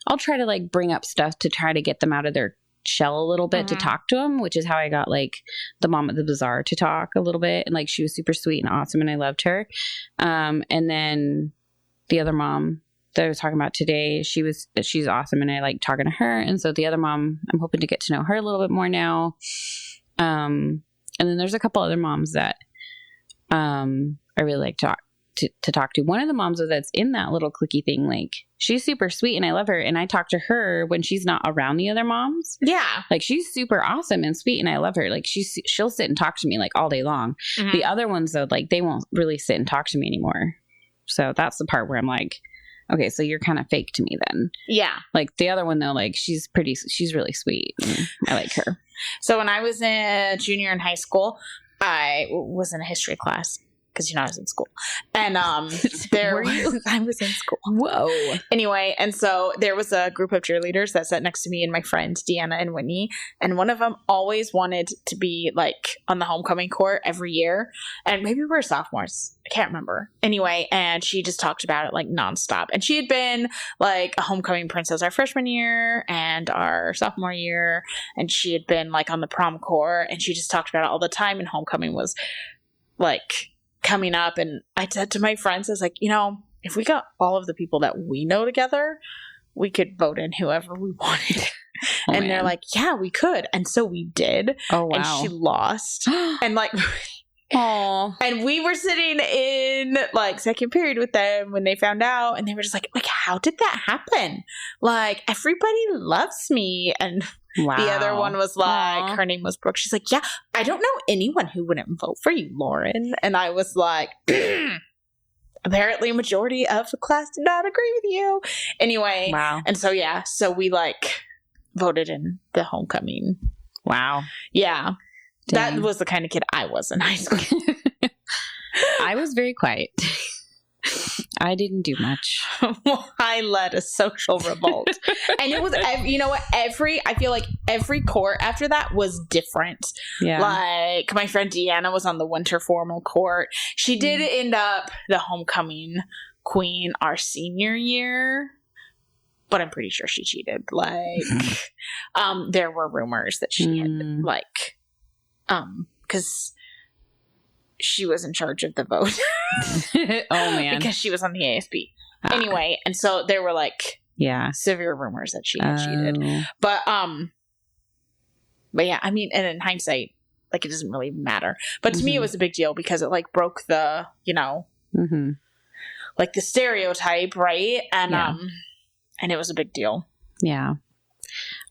I'll try to like bring up stuff to try to get them out of their shell a little bit to talk to them, which is how I got like the mom at the bazaar to talk a little bit. And like she was super sweet and awesome, and I loved her. And then the other mom that I was talking about today, she's awesome, and I like talking to her. And so the other mom, I'm hoping to get to know her a little bit more now. And then there's a couple other moms that I really like to talk to. One of the moms that's in that little cliquey thing, like she's super sweet and I love her, and I talk to her when she's not around the other moms. Yeah, like she's super awesome and sweet, and I love her. Like she'll sit and talk to me like all day long. The other ones though, like they won't really sit and talk to me anymore. So that's the part where I'm like, okay, so you're kind of fake to me then. Yeah, like the other one though, like she's she's really sweet. I like her. So when I was a junior in high school, I was in a history class. Because, you know, I was in school. And I was in school. Whoa. Anyway, and so there was a group of cheerleaders that sat next to me and my friends, Deanna and Whitney. And one of them always wanted to be, like, on the homecoming court every year. And maybe we were sophomores. I can't remember. Anyway, and she just talked about it, like, nonstop. And she had been, like, a homecoming princess our freshman year and our sophomore year. And she had been, like, on the prom court. And she just talked about it all the time. And homecoming was, like, coming up. And I said to my friends, I was like, you know, if we got all of the people that we know together, we could vote in whoever we wanted. And they're like, yeah, we could. And so we did. Oh, wow. And she lost. And like, oh, and we were sitting in like second period with them when they found out, and they were just like, how did that happen? Like, everybody loves me. And wow. The other one was like, her name was Brooke. She's like, yeah, I don't know anyone who wouldn't vote for you, Lauren. And I was like, apparently a majority of the class did not agree with you. Anyway. Wow. And so, yeah, so we like voted in the homecoming. Wow. Yeah. Dang. That was the kind of kid I was in high school. I was very quiet. I didn't do much. I led a social revolt. And it was, you know what? I feel like every court after that was different. Yeah. Like my friend Deanna was on the winter formal court. She did end up the homecoming queen our senior year, but I'm pretty sure she cheated. Like, there were rumors that she had, like, because she was in charge of the vote. Oh man, because she was on the ASB. Anyway, and so there were like severe rumors that she had cheated. But yeah, I mean, and in hindsight, like it doesn't really matter. But to me, it was a big deal because it like broke the, you know, like the stereotype, right? And and it was a big deal. Yeah.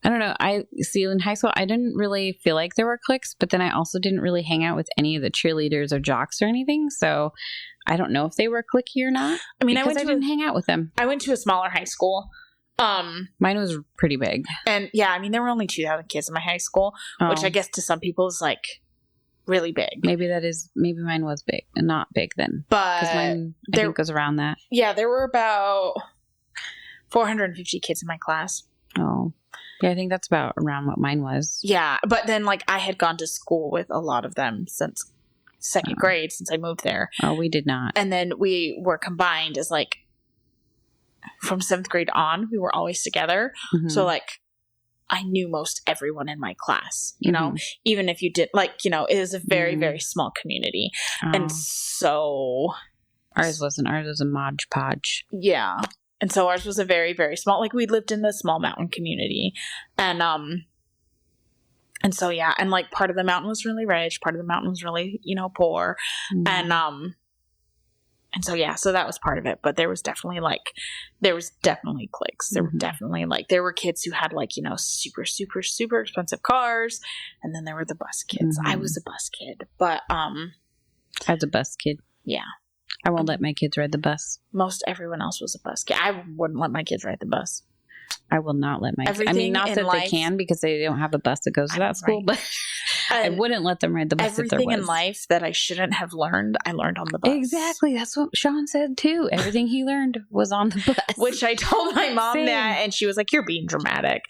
I don't know. I see in high school, I didn't really feel like there were cliques, but then I also didn't really hang out with any of the cheerleaders or jocks or anything. So I don't know if they were cliquey or not. I mean, I didn't hang out with them. I went to a smaller high school. Mine was pretty big. And yeah, I mean, there were only 2,000 kids in my high school, which I guess to some people is like really big. Maybe mine was big and not big then. But because mine, I think, was around that. Yeah, there were about 450 kids in my class. Oh. Yeah, I think that's about around what mine was. Yeah, but then like I had gone to school with a lot of them since second grade, since I moved there. Oh, we did not. And then we were combined as like from 7th grade on, we were always together. So like I knew most everyone in my class, you know, even if you did like, you know, it was a very, very small community. And so ours wasn't. Ours was a Mod Podge. Yeah. And so ours was a very, very small, like we lived in the small mountain community. And so, yeah. And like part of the mountain was really rich. Part of the mountain was really, you know, poor. And so, yeah, so that was part of it. But there was definitely cliques. There were definitely like, there were kids who had like, you know, super, super, super expensive cars. And then there were the bus kids. I was a bus kid, but, I was a bus kid. Yeah. I won't let my kids ride the bus. Most everyone else was a bus kid. I wouldn't let my kids ride the bus. I will not let my kids. I mean, not that they can because they don't have a bus that goes to that school, but I wouldn't let them ride the bus if there was. Everything in life that I shouldn't have learned, I learned on the bus. Exactly. That's what Sean said too. Everything he learned was on the bus. Which I told my mom that, and she was like, "You're being dramatic."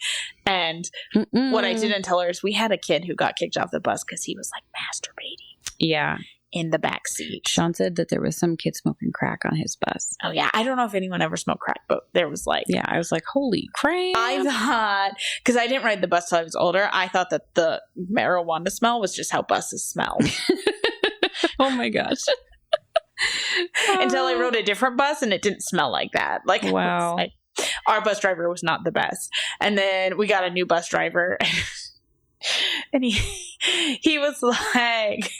And what I didn't tell her is we had a kid who got kicked off the bus because he was like masturbating. Yeah. In the back seat. Sean said that there was some kid smoking crack on his bus. Oh yeah. I don't know if anyone ever smoked crack, but there was like... Yeah, I was like, holy crap. I thought... Because I didn't ride the bus till I was older. I thought that the marijuana smell was just how buses smell. Oh my gosh. Until I rode a different bus and it didn't smell like that. Like, wow. Like, our bus driver was not the best. And then we got a new bus driver. And he was like...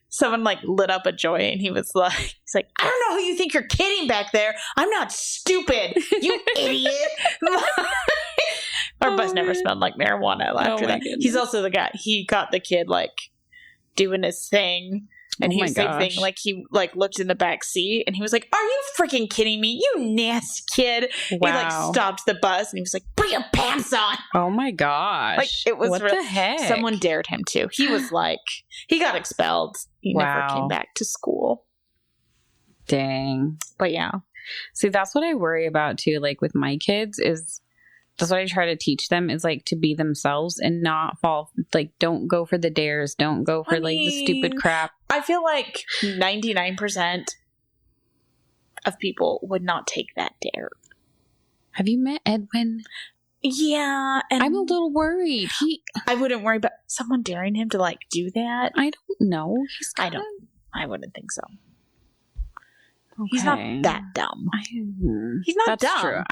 Someone like lit up a joint and he's like, I don't know who you think you're kidding back there. I'm not stupid, you idiot. Our bus never smelled like marijuana after that. Goodness. He's also the guy, he got the kid like doing his thing. And he was same thing, like he like looked in the back seat and he was like, "Are you freaking kidding me? You nasty kid!" Wow. He like stopped the bus and he was like, "Put your pants on!" Oh my gosh! Like it was what the heck? Someone dared him to. He was like, he got expelled. He never came back to school. Dang. But yeah, see, that's what I worry about too. Like with my kids is. That's what I try to teach them is like to be themselves and not fall, like don't go for the dares. Don't go for like the stupid crap. I feel like 99% of people would not take that dare. Have you met Edwin? Yeah. And I'm a little worried. I wouldn't worry about someone daring him to like do that. I don't know. I wouldn't think so. Okay. He's not that dumb. He's not dumb. True.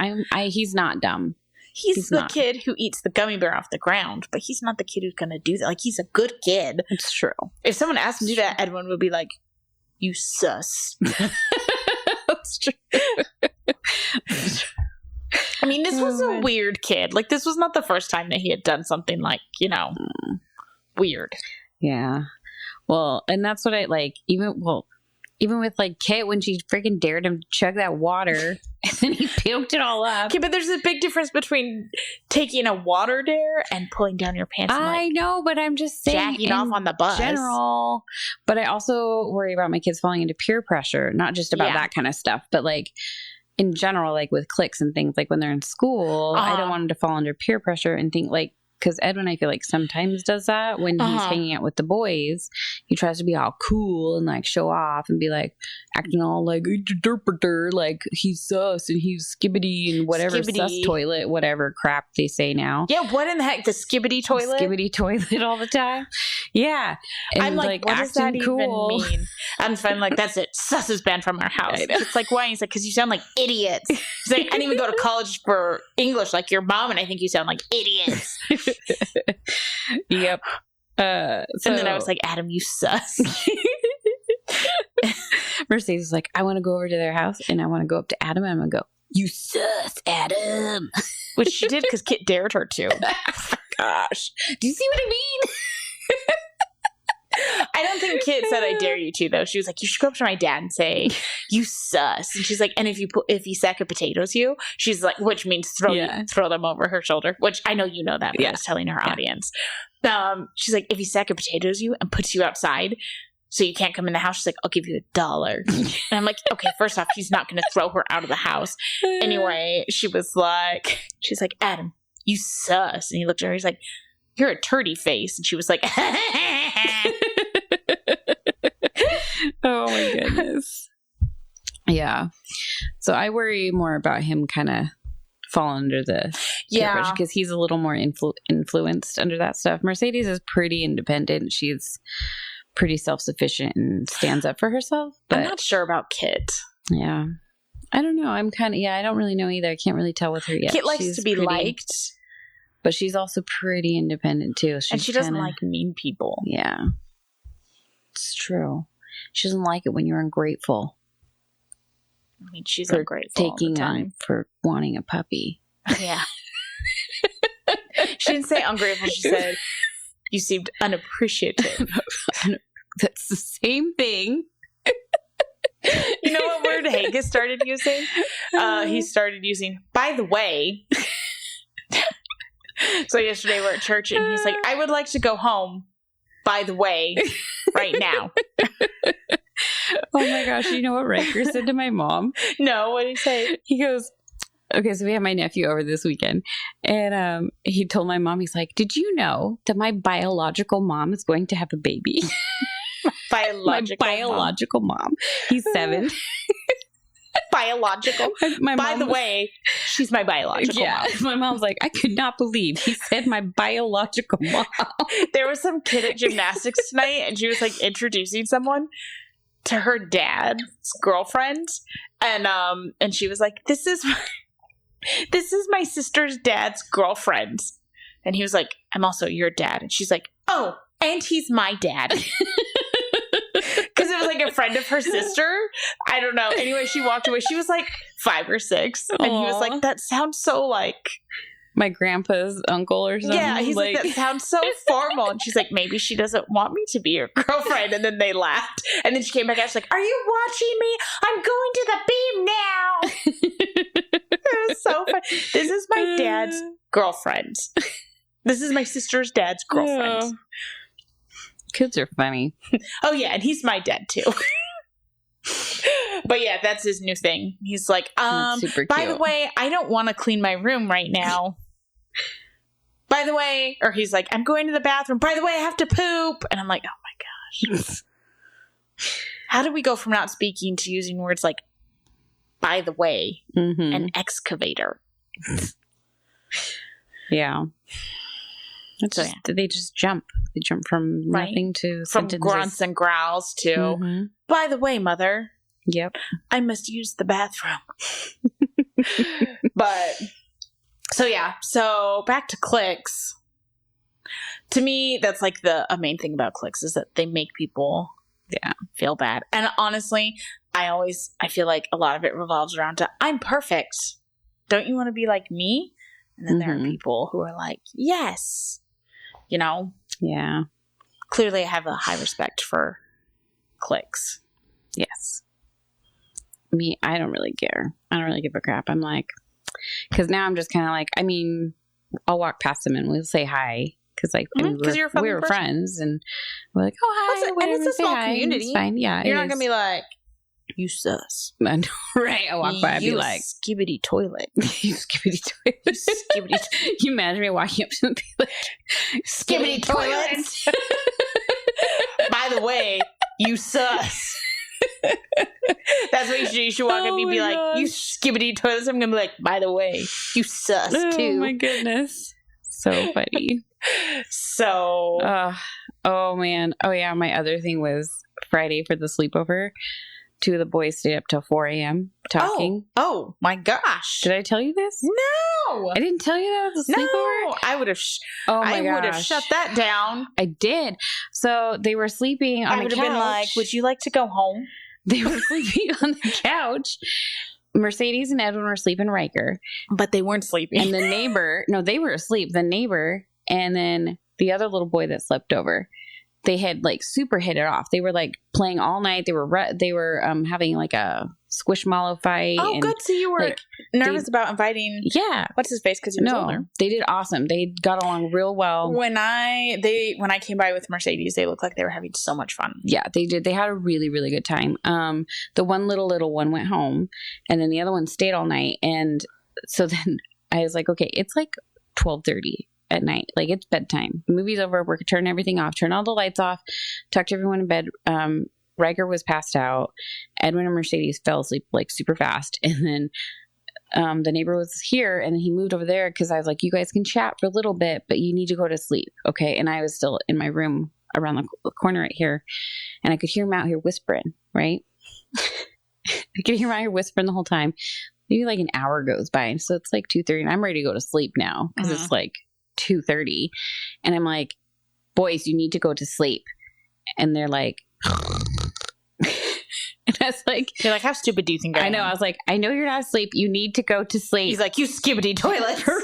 He's not dumb. He's the kid who eats the gummy bear off the ground, but he's not the kid who's going to do that. Like, he's a good kid. It's true. If someone asked him to do that, Edwin would be like, "You sus." That's true. I mean, this was a weird kid. Like, this was not the first time that he had done something like, you know, weird. Yeah. Well, and that's what I like. Even with like Kit when she freaking dared him to chug that water And then he puked it all up. Okay, but there's a big difference between taking a water dare and pulling down your pants. And, I know, but I'm just saying, jacking off on the bus. General. But I also worry about my kids falling into peer pressure, not just about that kind of stuff, but like in general, like with cliques and things, like when they're in school, I don't want them to fall under peer pressure and think like, because Edwin, I feel like sometimes does that when he's hanging out with the boys. He tries to be all cool and like show off and be like acting all like interpreter, like he's sus and he's skibbity and whatever sus toilet, whatever crap they say now. Yeah, what in the heck? The skibbity toilet? Skibbity toilet all the time. Yeah. And I'm like what does that cool. even mean? I'm fine, like, that's it. Sus is banned from our house. It's like, why? He's like, because you sound like idiots. He's like, I didn't even go to college for English like your mom, and I think you sound like idiots. Yep. And then I was like, Adam, you sus. Mercedes is like, I want to go over to their house and I want to go up to Adam and I'm going to go, you sus, Adam. Which she did because Kit dared her to. Gosh. Do you see what I mean? I don't think Kit said I dare you to, though. She was like, you should go up to my dad and say, you sus. And she's like, and if he sack of potatoes you, she's like, which means throw them over her shoulder, which I know you know that, but I was telling her audience. She's like, if he sack of potatoes you and puts you outside so you can't come in the house, she's like, I'll give you $1. And I'm like, okay, first off, he's not going to throw her out of the house. Anyway, she's like, Adam, you sus. And he looked at her, he's like, you're a turdy face. And she was like, oh my goodness. Yeah. So I worry more about him kind of falling under the because he's a little more influenced under that stuff. Mercedes is pretty independent. She's pretty self-sufficient and stands up for herself. But I'm not sure about Kit. Yeah. I don't know. I'm kind of, I don't really know either. I can't really tell with her yet. Kit likes to be liked. But she's also pretty independent too. And she doesn't like mean people. Yeah. It's true. She doesn't like it when you're ungrateful. I mean, she's ungrateful all the time. For wanting a puppy. Yeah. She didn't say ungrateful. She said, you seemed unappreciative. That's the same thing. You know what word Haggis started using? He started using, by the way. So yesterday we're at church and he's like, I would like to go home, by the way, right now. Oh my gosh. You know what Riker said to my mom? No, what did he say? He goes, okay, so we have my nephew over this weekend. And he told my mom, he's like, did you know that my biological mom is going to have a baby? My biological mom. He's 7. Biological. By the way, she's my biological mom. My mom's like, I could not believe he said my biological mom. There was some kid at gymnastics tonight and she was like introducing someone to her dad's girlfriend. And she was like, this is my sister's dad's girlfriend. And he was like, I'm also your dad. And she's like, oh, and he's my dad. Because it was like a friend of her sister. I don't know. Anyway, she walked away. She was like 5 or 6. And he was like, that sounds so like my grandpa's uncle or something. Yeah, he's like, that sounds so formal. And she's like, maybe she doesn't want me to be your girlfriend. And then they laughed. And then she came back out. She's like, are you watching me? I'm going to the beam now. It was so fun. This is my dad's girlfriend. This is my sister's dad's girlfriend. Yeah. Kids are funny. Oh, yeah. And he's my dad, too. But yeah, that's his new thing. He's like, by the way, I don't want to clean my room right now. By the way, or he's like, I'm going to the bathroom. By the way, I have to poop. And I'm like, oh my gosh. How do we go from not speaking to using words like, by the way, and excavator? Yeah. They just jump. They jump from nothing to sentences. From grunts and growls to, by the way, mother. Yep. I must use the bathroom. But, so yeah. So back to Cliques. To me, that's like a main thing about Cliques is that they make people feel bad. And honestly, I feel like a lot of it revolves around I'm perfect. Don't you want to be like me? And then there are people who are like, yes. You know? Yeah. Clearly, I have a high respect for Cliques. Yes. me, I don't really care. I don't really give a crap. I'm like, because now I'm just kind of like, I mean, I'll walk past them and we'll say hi. Because like we were friends and we're like, oh hi, and it's a small community. It's fine, yeah. You're not gonna be like, you sus, right? I walk by and be like, skibbity toilet, you skibbity toilet, skibbity. You imagine me walking up to them and be like, skibbity toilet. By the way, you sus. That's what you should do. You should walk up and be like, you skibbity toilets. I'm gonna be like, by the way, you sus too. Oh my goodness. So funny. So, oh man. Oh yeah. My other thing was Friday for the sleepover. 2 of the boys stayed up till 4 a.m. talking. Oh my gosh. Did I tell you this? No. I didn't tell you that was a sleepover? No. I would have would have shut that down. I did. So they were sleeping on the couch. I would have been like, would you like to go home? They were sleeping on the couch. Mercedes and Edwin were sleeping Riker. But they weren't sleeping. And the neighbor, no, they were asleep. The neighbor and then the other little boy that slept over, they had like super hit it off. They were like playing all night. They were having like a squishmallow fight. Oh, good. So you were like, nervous about inviting. Yeah. What's his face? Because he was older. They did awesome. They got along real well. When I came by with Mercedes, they looked like they were having so much fun. Yeah, they did. They had a really, really good time. The one little one went home, and then the other one stayed all night. And so then I was like, okay, it's like 12:30 at night. Like it's bedtime. The movie's over. We're turning everything off. Turn all the lights off. Tucked everyone in bed. Riker was passed out. Edwin and Mercedes fell asleep like super fast. And then the neighbor was here and he moved over there because I was like, you guys can chat for a little bit, but you need to go to sleep. Okay. And I was still in my room around the corner right here. And I could hear him out here whispering, right? I could hear him out here whispering the whole time. Maybe like an hour goes by. And so it's like 2:30 and I'm ready to go to sleep now because it's like 2:30. And I'm like, boys, you need to go to sleep. And they're like, and I was like, you're like, how stupid do you think I am? I know. I was like, I know you're not asleep. You need to go to sleep. He's like, you skibbity toilet. For real.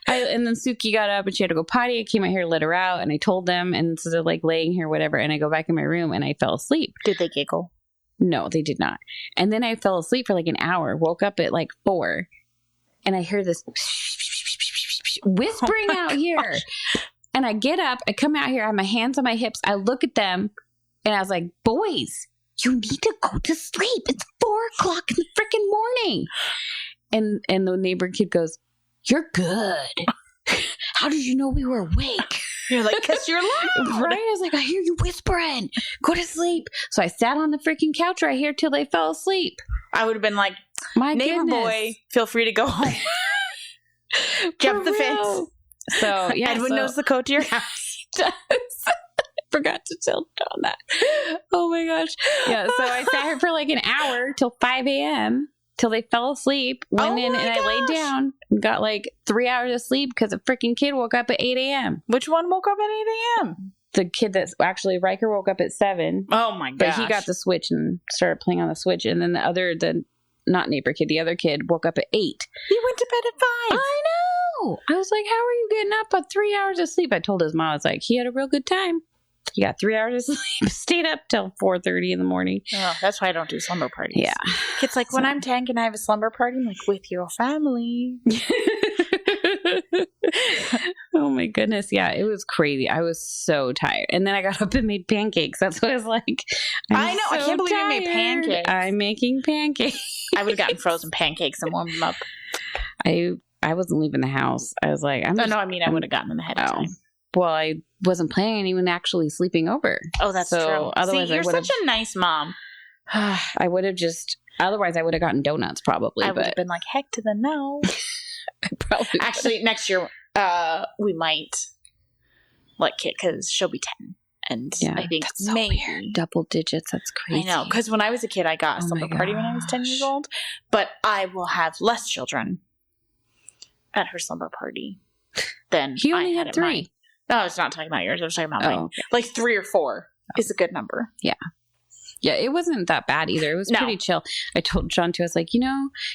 And then Suki got up and she had to go potty. I came out here, let her out, and I told them. And so they're like laying here, whatever. And I go back in my room and I fell asleep. Did they giggle? No, they did not. And then I fell asleep for like an hour, woke up at like 4, and I hear this whispering out here. And I get up, I come out here, I have my hands on my hips, I look at them, and I was like, boys, you need to go to sleep. It's 4:00 in the freaking morning. And the neighbor kid goes, you're good. How did you know we were awake? You're like, because you're loud. Right? I was like, I hear you whispering. Go to sleep. So I sat on the freaking couch right here till they fell asleep. I would have been like, my neighbor boy, feel free to go home. Jump the fence. So yeah, Edwin knows the code to your house. He does. Forgot to tell John that. Oh my gosh. Yeah. So I sat here for like an hour till 5 a.m. till they fell asleep. Went in and I laid down. Got like 3 hours of sleep because a freaking kid woke up at 8 a.m. Which one woke up at 8 a.m.? The kid that's actually Riker woke up at 7. Oh my gosh. But he got the Switch and started playing on the Switch. And then the not neighbor kid, the other kid woke up at 8. He went to bed at 5. I know. I was like, how are you getting up on 3 hours of sleep? I told his mom, I was like, he had a real good time. He got 3 hours of sleep, stayed up till 4:30 in the morning. Oh, that's why I don't do slumber parties. Yeah. It's like, when I'm 10, can I have a slumber party? I'm like, with your family. Oh my goodness. Yeah, it was crazy. I was so tired. And then I got up and made pancakes. That's what I was like. I know. I can't believe you made pancakes. I'm making pancakes. I would have gotten frozen pancakes and warmed them up. I wasn't leaving the house. I was like, I would have gotten them ahead of time. Well, I wasn't planning on even actually sleeping over. Oh, that's true. Otherwise, you're such a nice mom. I would have otherwise I would have gotten donuts probably. I would have been like, heck to the no. Actually, next year, we might let Kit, because she'll be 10. And yeah, I think that's so weird. Double digits. That's crazy. I know. Because when I was a kid, I got a slumber party when I was 10 years old. But I will have less children at her slumber party than he only had 3. Mine. No, I was not talking about yours. I was talking about mine. Okay. Like 3 or 4 is a good number. Yeah. Yeah, it wasn't that bad either. It was pretty chill. I told John too, I was like,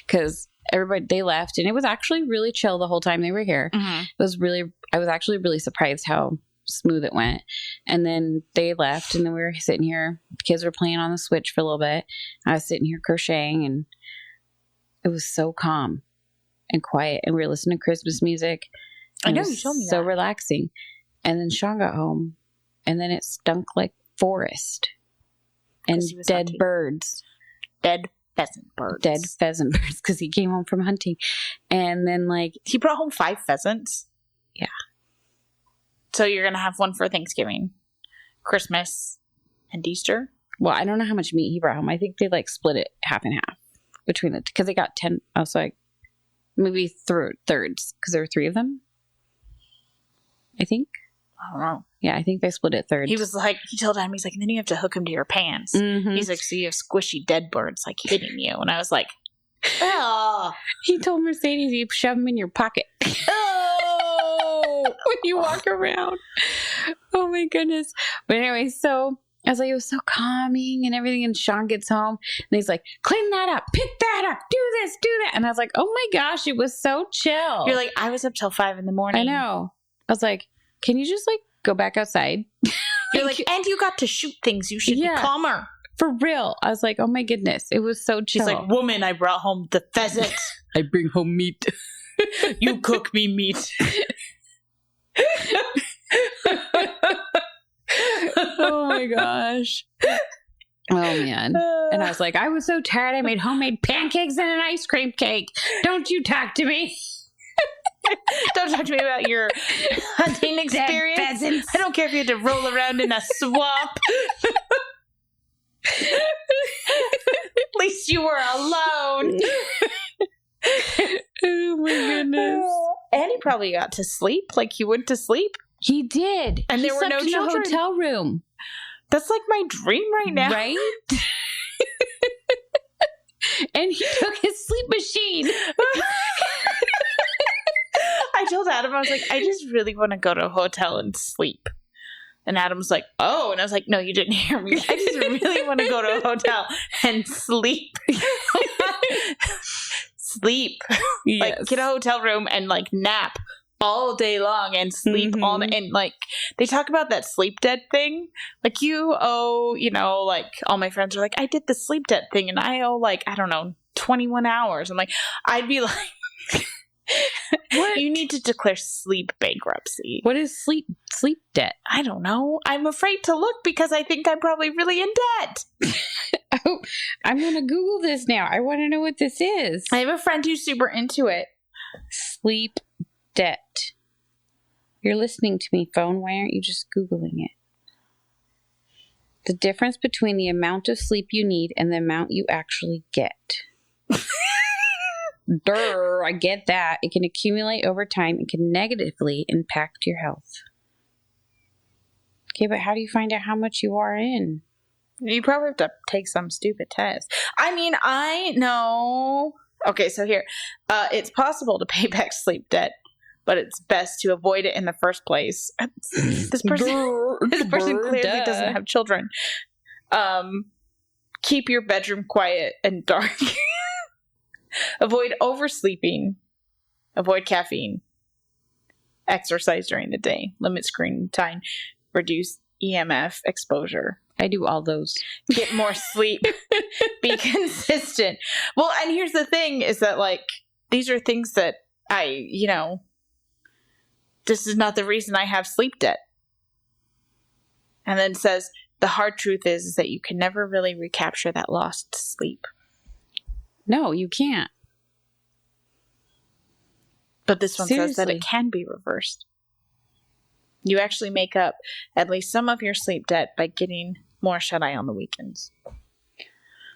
because everybody, they left and it was actually really chill the whole time they were here. Mm-hmm. I was actually really surprised how smooth it went. And then they left, and then we were sitting here. The kids were playing on the Switch for a little bit. I was sitting here crocheting, and it was so calm and quiet. And we were listening to Christmas music. I know, you told me so that. relaxing. And then Sean got home, and then it stunk like forest and dead birds. Dead pheasant birds. Dead pheasant birds, because he came home from hunting. And then, like... He brought home 5 pheasants? Yeah. So you're going to have one for Thanksgiving, Christmas, and Easter? Well, I don't know how much meat he brought home. I think they, like, split it half and half between it. Because they got 10... Oh, so like, maybe thirds, because there were 3 of them. I think. I don't know. Yeah, I think they split it thirds. He was like, he told him, he's like, and then you have to hook him to your pants. Mm-hmm. He's like, so you have squishy dead birds like hitting you. And I was like, oh. He told Mercedes you shove them in your pocket. Oh, when you walk around. Oh my goodness. But anyway, so I was like, it was so calming and everything. And Sean gets home and he's like, clean that up, pick that up, do this, do that. And I was like, oh my gosh, it was so chill. You're like, I was up till 5 a.m. I know. I was like, can you just like go back outside? You're like, and you got to shoot things. You should be calmer. For real. I was like, oh my goodness. It was so chill. She's like, woman, I brought home the pheasant. I bring home meat. You cook me meat. Oh my gosh. Oh man. And I was like, I was so tired. I made homemade pancakes and an ice cream cake. Don't you talk to me. Don't talk to me about your hunting experience. I don't care if you had to roll around in a swamp. At least you were alone. Oh my goodness. And he probably got to sleep like he went to sleep. He did. And there were no children. In a hotel room. That's like my dream right now. Right? And he took his sleep machine. I told Adam, I was like, I just really want to go to a hotel and sleep. And Adam was like, oh. And I was like, no, you didn't hear me. I just really want to go to a hotel and sleep. Sleep. Yes. Like, get a hotel room and, like, nap all day long and sleep all day. And, like, they talk about that sleep debt thing. Like, you owe, you know, like, all my friends are like, I did the sleep debt thing and I owe, like, I don't know, 21 hours. I'm like, I'd be like... What? You need to declare sleep bankruptcy. What is sleep debt? I don't know. I'm afraid to look because I think I'm probably really in debt. Oh, I'm going to Google this now. I want to know what this is. I have a friend who's super into it. Sleep debt. You're listening to me, phone. Why aren't you just Googling it? The difference between the amount of sleep you need and the amount you actually get. Durr, I get that. It can accumulate over time and can negatively impact your health. Okay, but how do you find out how much you are in? You probably have to take some stupid test. I mean, I know. Okay, so here. It's possible to pay back sleep debt, but it's best to avoid it in the first place. This person clearly doesn't have children. Keep your bedroom quiet and dark. Avoid oversleeping. Avoid caffeine. Exercise during the day. Limit screen time. Reduce EMF exposure. I do all those. Get more sleep. Be consistent. Well, and here's the thing is that, like, these are things that this is not the reason I have sleep debt. And then says, the hard truth is that you can never really recapture that lost sleep. No, you can't. But this one says that it can be reversed. You actually make up at least some of your sleep debt by getting more shut-eye on the weekends.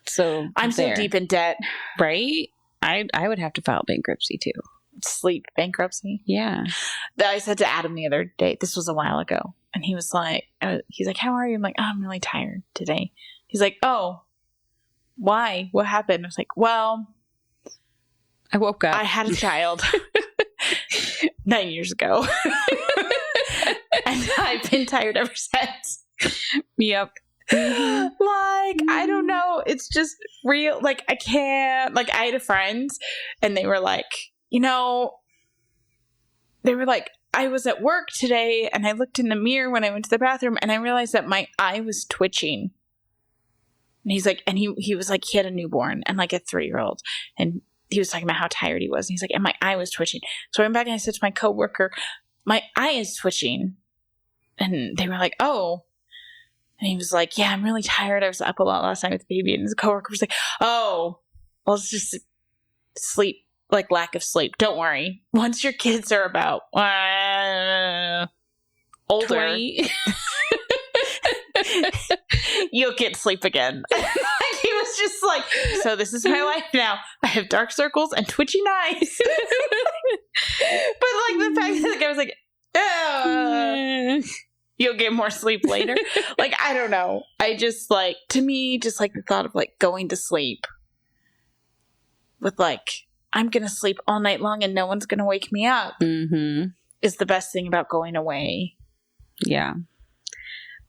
So I'm so deep in debt. Right? I would have to file bankruptcy too. Sleep bankruptcy? Yeah. I said to Adam the other day, this was a while ago, and he was like, how are you? I'm like, oh, I'm really tired today. He's like, oh, why? What happened? I was like, well, I woke up. I had a child 9 years ago. And I've been tired ever since. Yep. Like, I don't know. It's just real. Like, I can't. Like, I had a friend, and they were like, they were like, I was at work today and I looked in the mirror when I went to the bathroom and I realized that my eye was twitching. And he's like, and he was like, he had a newborn and like a 3-year-old. And he was talking about how tired he was. And he's like, and my eye was twitching. So I went back and I said to my coworker, my eye is twitching. And they were like, oh. And he was like, yeah, I'm really tired. I was up a lot last night with the baby. And his coworker was like, oh, well, it's just sleep, like lack of sleep. Don't worry. Once your kids are about older, 20. You'll get sleep again. He was just like, so this is my life now. I have dark circles and twitching eyes. But like the fact that the guy was like, you'll get more sleep later. Like, I don't know. I just like, to me, just like the thought of like going to sleep with like, I'm going to sleep all night long and no one's going to wake me up is the best thing about going away. Yeah.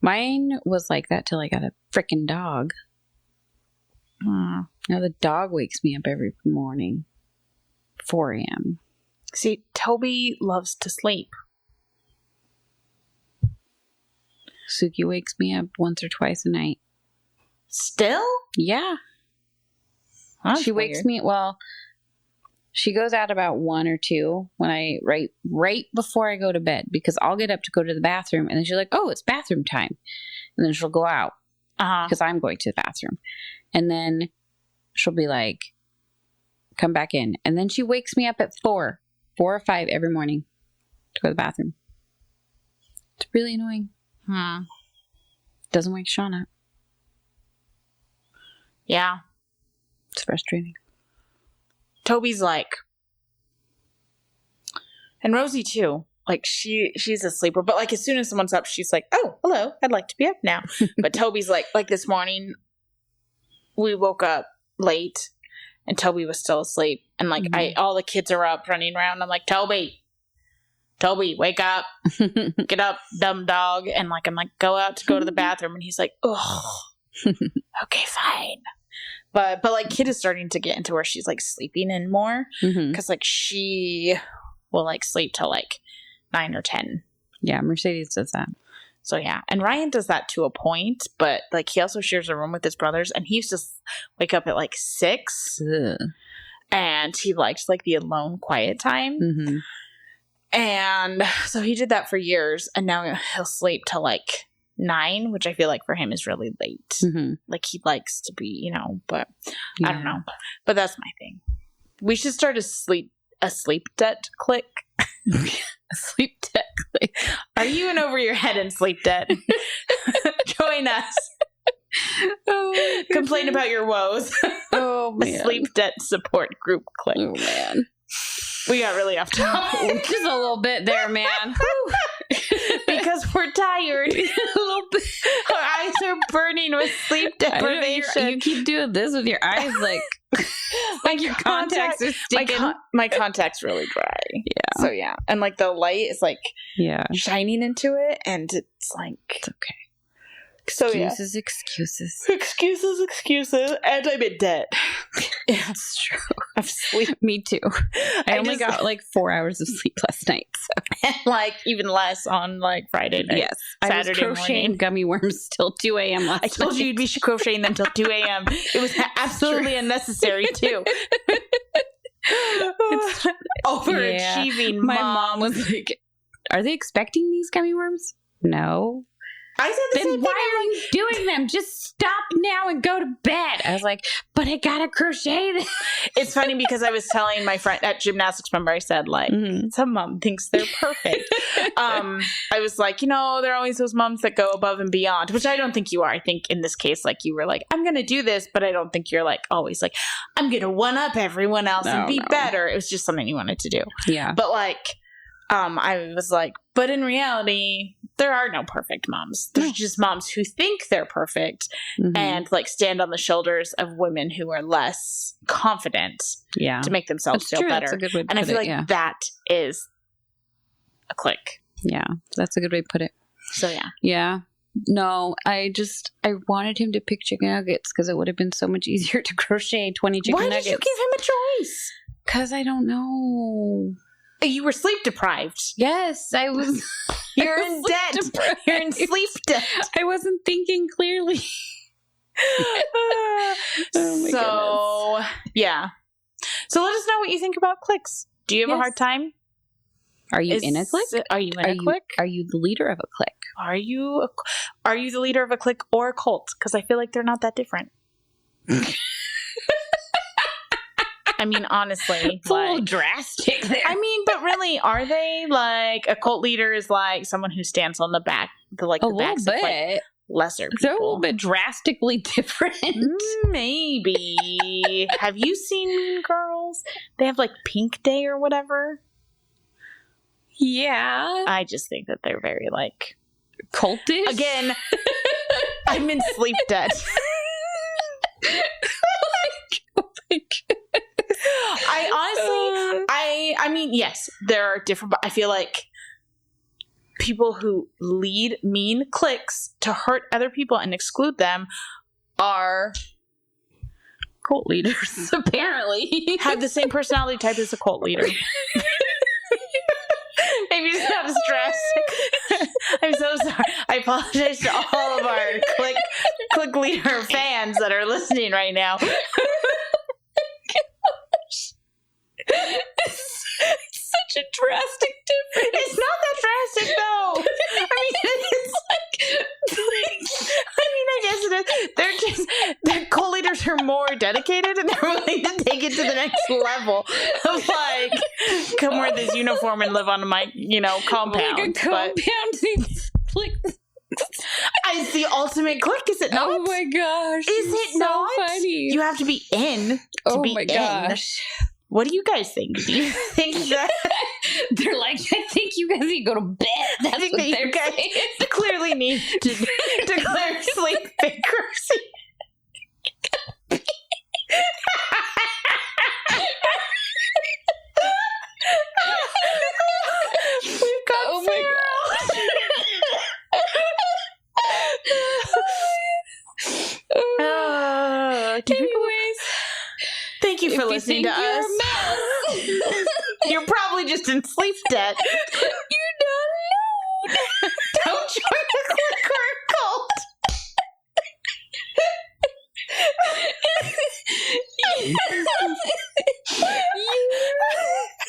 Mine was like that till I got a freaking dog. Now the dog wakes me up every morning, 4 a.m. See, Toby loves to sleep. Suki wakes me up once or twice a night. Still? Yeah. That's she wakes weird. me, well, she goes out about 1 or 2 when I, right before I go to bed, because I'll get up to go to the bathroom and then she's like, oh, it's bathroom time. And then she'll go out because I'm going to the bathroom. And then she'll be like, come back in. And then she wakes me up at 4 or 5 every morning to go to the bathroom. It's really annoying. Doesn't wake Sean up. Yeah. It's frustrating. Toby's like, and Rosie too, like she's a sleeper, but like as soon as someone's up, she's like, oh, hello, I'd like to be up now. But Toby's like this morning, we woke up late and Toby was still asleep. And like all the kids are up running around. I'm like, Toby, wake up, get up, dumb dog. And like, I'm like, go out to go to the bathroom. And he's like, oh, okay, fine. But like Kid is starting to get into where she's like sleeping in more because like she will like sleep till like 9 or 10. Yeah, Mercedes does that. So yeah, and Ryan does that to a point, but like he also shares a room with his brothers, and he used to wake up at like 6, and he likes like the alone, quiet time. And so he did that for years, and now he'll sleep till like 9, which I feel like for him is really late. Like he likes to be, but I don't know. But that's my thing. We should start a sleep debt clique. A sleep debt clique. Are you in over your head in sleep debt? Join us. Complain about your woes. Oh man. A sleep debt support group clique. Oh man. We got really off topic. Just a little bit there, man. Because we're tired. A little bit. Our eyes are burning with sleep deprivation. You keep doing this with your eyes like your contacts are sticking. My contact's really dry. Yeah. So yeah. And like the light is like shining into it, and it's like it's okay. So Excuses. And I'm in debt. Yeah, it's true. Of sleep. Me too. I only got like 4 hours of sleep last night. So. And like even less on like Friday night. Yes. Saturday I was crocheting morning. Gummy worms till 2 a.m. last night. I told you you'd be crocheting them till 2 a.m. It was absolutely unnecessary too. It's overachieving. My mom was like, are they expecting these gummy worms? No. I said the same thing. Why are you doing them? Just stop now and go to bed. I was like, but I gotta crochet this. It's funny because I was telling my friend at gymnastics, remember I said like, some mom thinks they're perfect. I was like, there are always those moms that go above and beyond, which I don't think you are. I think in this case, like you were like, I'm going to do this, but I don't think you're like always like, I'm going to one up everyone else and be better. It was just something you wanted to do. Yeah. But like, I was like, but in reality, there are no perfect moms. There's just moms who think they're perfect and like stand on the shoulders of women who are less confident to make themselves feel better. That's a good way to and put I feel like that is a clique. Yeah, that's a good way to put it. So yeah. Yeah. No, I wanted him to pick chicken nuggets because it would have been so much easier to crochet 20 chicken nuggets. Why did you give him a choice? Because I don't know. You were sleep deprived. Yes, I was. You're in debt. Deprived. You're in sleep debt. I wasn't thinking clearly. So, yeah. So let us know what you think about cliques. Do you have a hard time? Are you in a clique? Are you in a clique? Are you the leader of a clique? Are you the leader of a clique or a cult? Because I feel like they're not that different. I mean, honestly. It's a little drastic there. I mean, but really, are they? Like, a cult leader is like someone who stands on the back, the backs of like lesser people. They're a little bit drastically different. Maybe. Have you seen Mean Girls? They have like Pink Day or whatever. Yeah. I just think that they're very like cultish. Again, I'm in sleep debt. I mean, yes, there are different, but I feel like people who lead mean cliques to hurt other people and exclude them are cult leaders, apparently. Have the same personality type as a cult leader. Maybe it's not as drastic. I'm so sorry. I apologize to all of our clique leader fans that are listening right now. It's such a drastic difference. It's not that drastic, though. I mean, it's I guess it is. Their co-leaders are more dedicated and they're willing to take it to the next level of like, come wear this uniform and live on my, compound. Like a compound. It's the ultimate clique, is it not? Oh my gosh. Is it so not? Funny. You have to be in to be in. Gosh. What do you guys think? Do you think that they're like, I think you guys need to go to bed. That's what they're saying. Clearly need to declare sleep bankruptcy. We've got anyways, thank you for listening to us. You're probably just in sleep debt. You're not alone. Don't join a clique or a cult.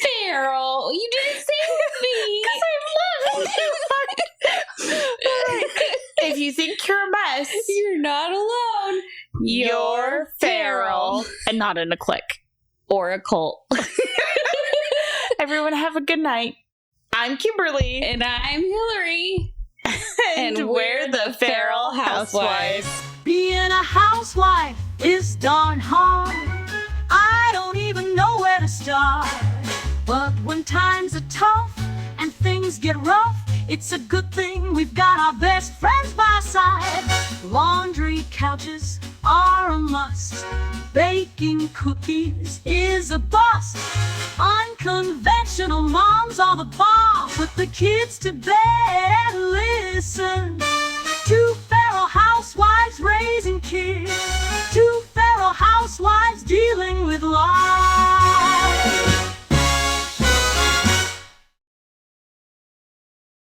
Feral. You didn't say me. Because I'm loving you. If you think you're a mess, you're not alone. You're feral. And not in a clique. Or a cult. Everyone have a good night. I'm Kimberly. And I'm Hillary. and we're the Feral Housewives. Being a housewife is darn hard. I don't even know where to start. But when times are tough and things get rough, it's a good thing we've got our best friends by our side. Laundry couches are a must. Baking cookies is a bust. Unconventional moms are the bomb. Put the kids to bed, listen. Two feral housewives raising kids. Two feral housewives dealing with loss.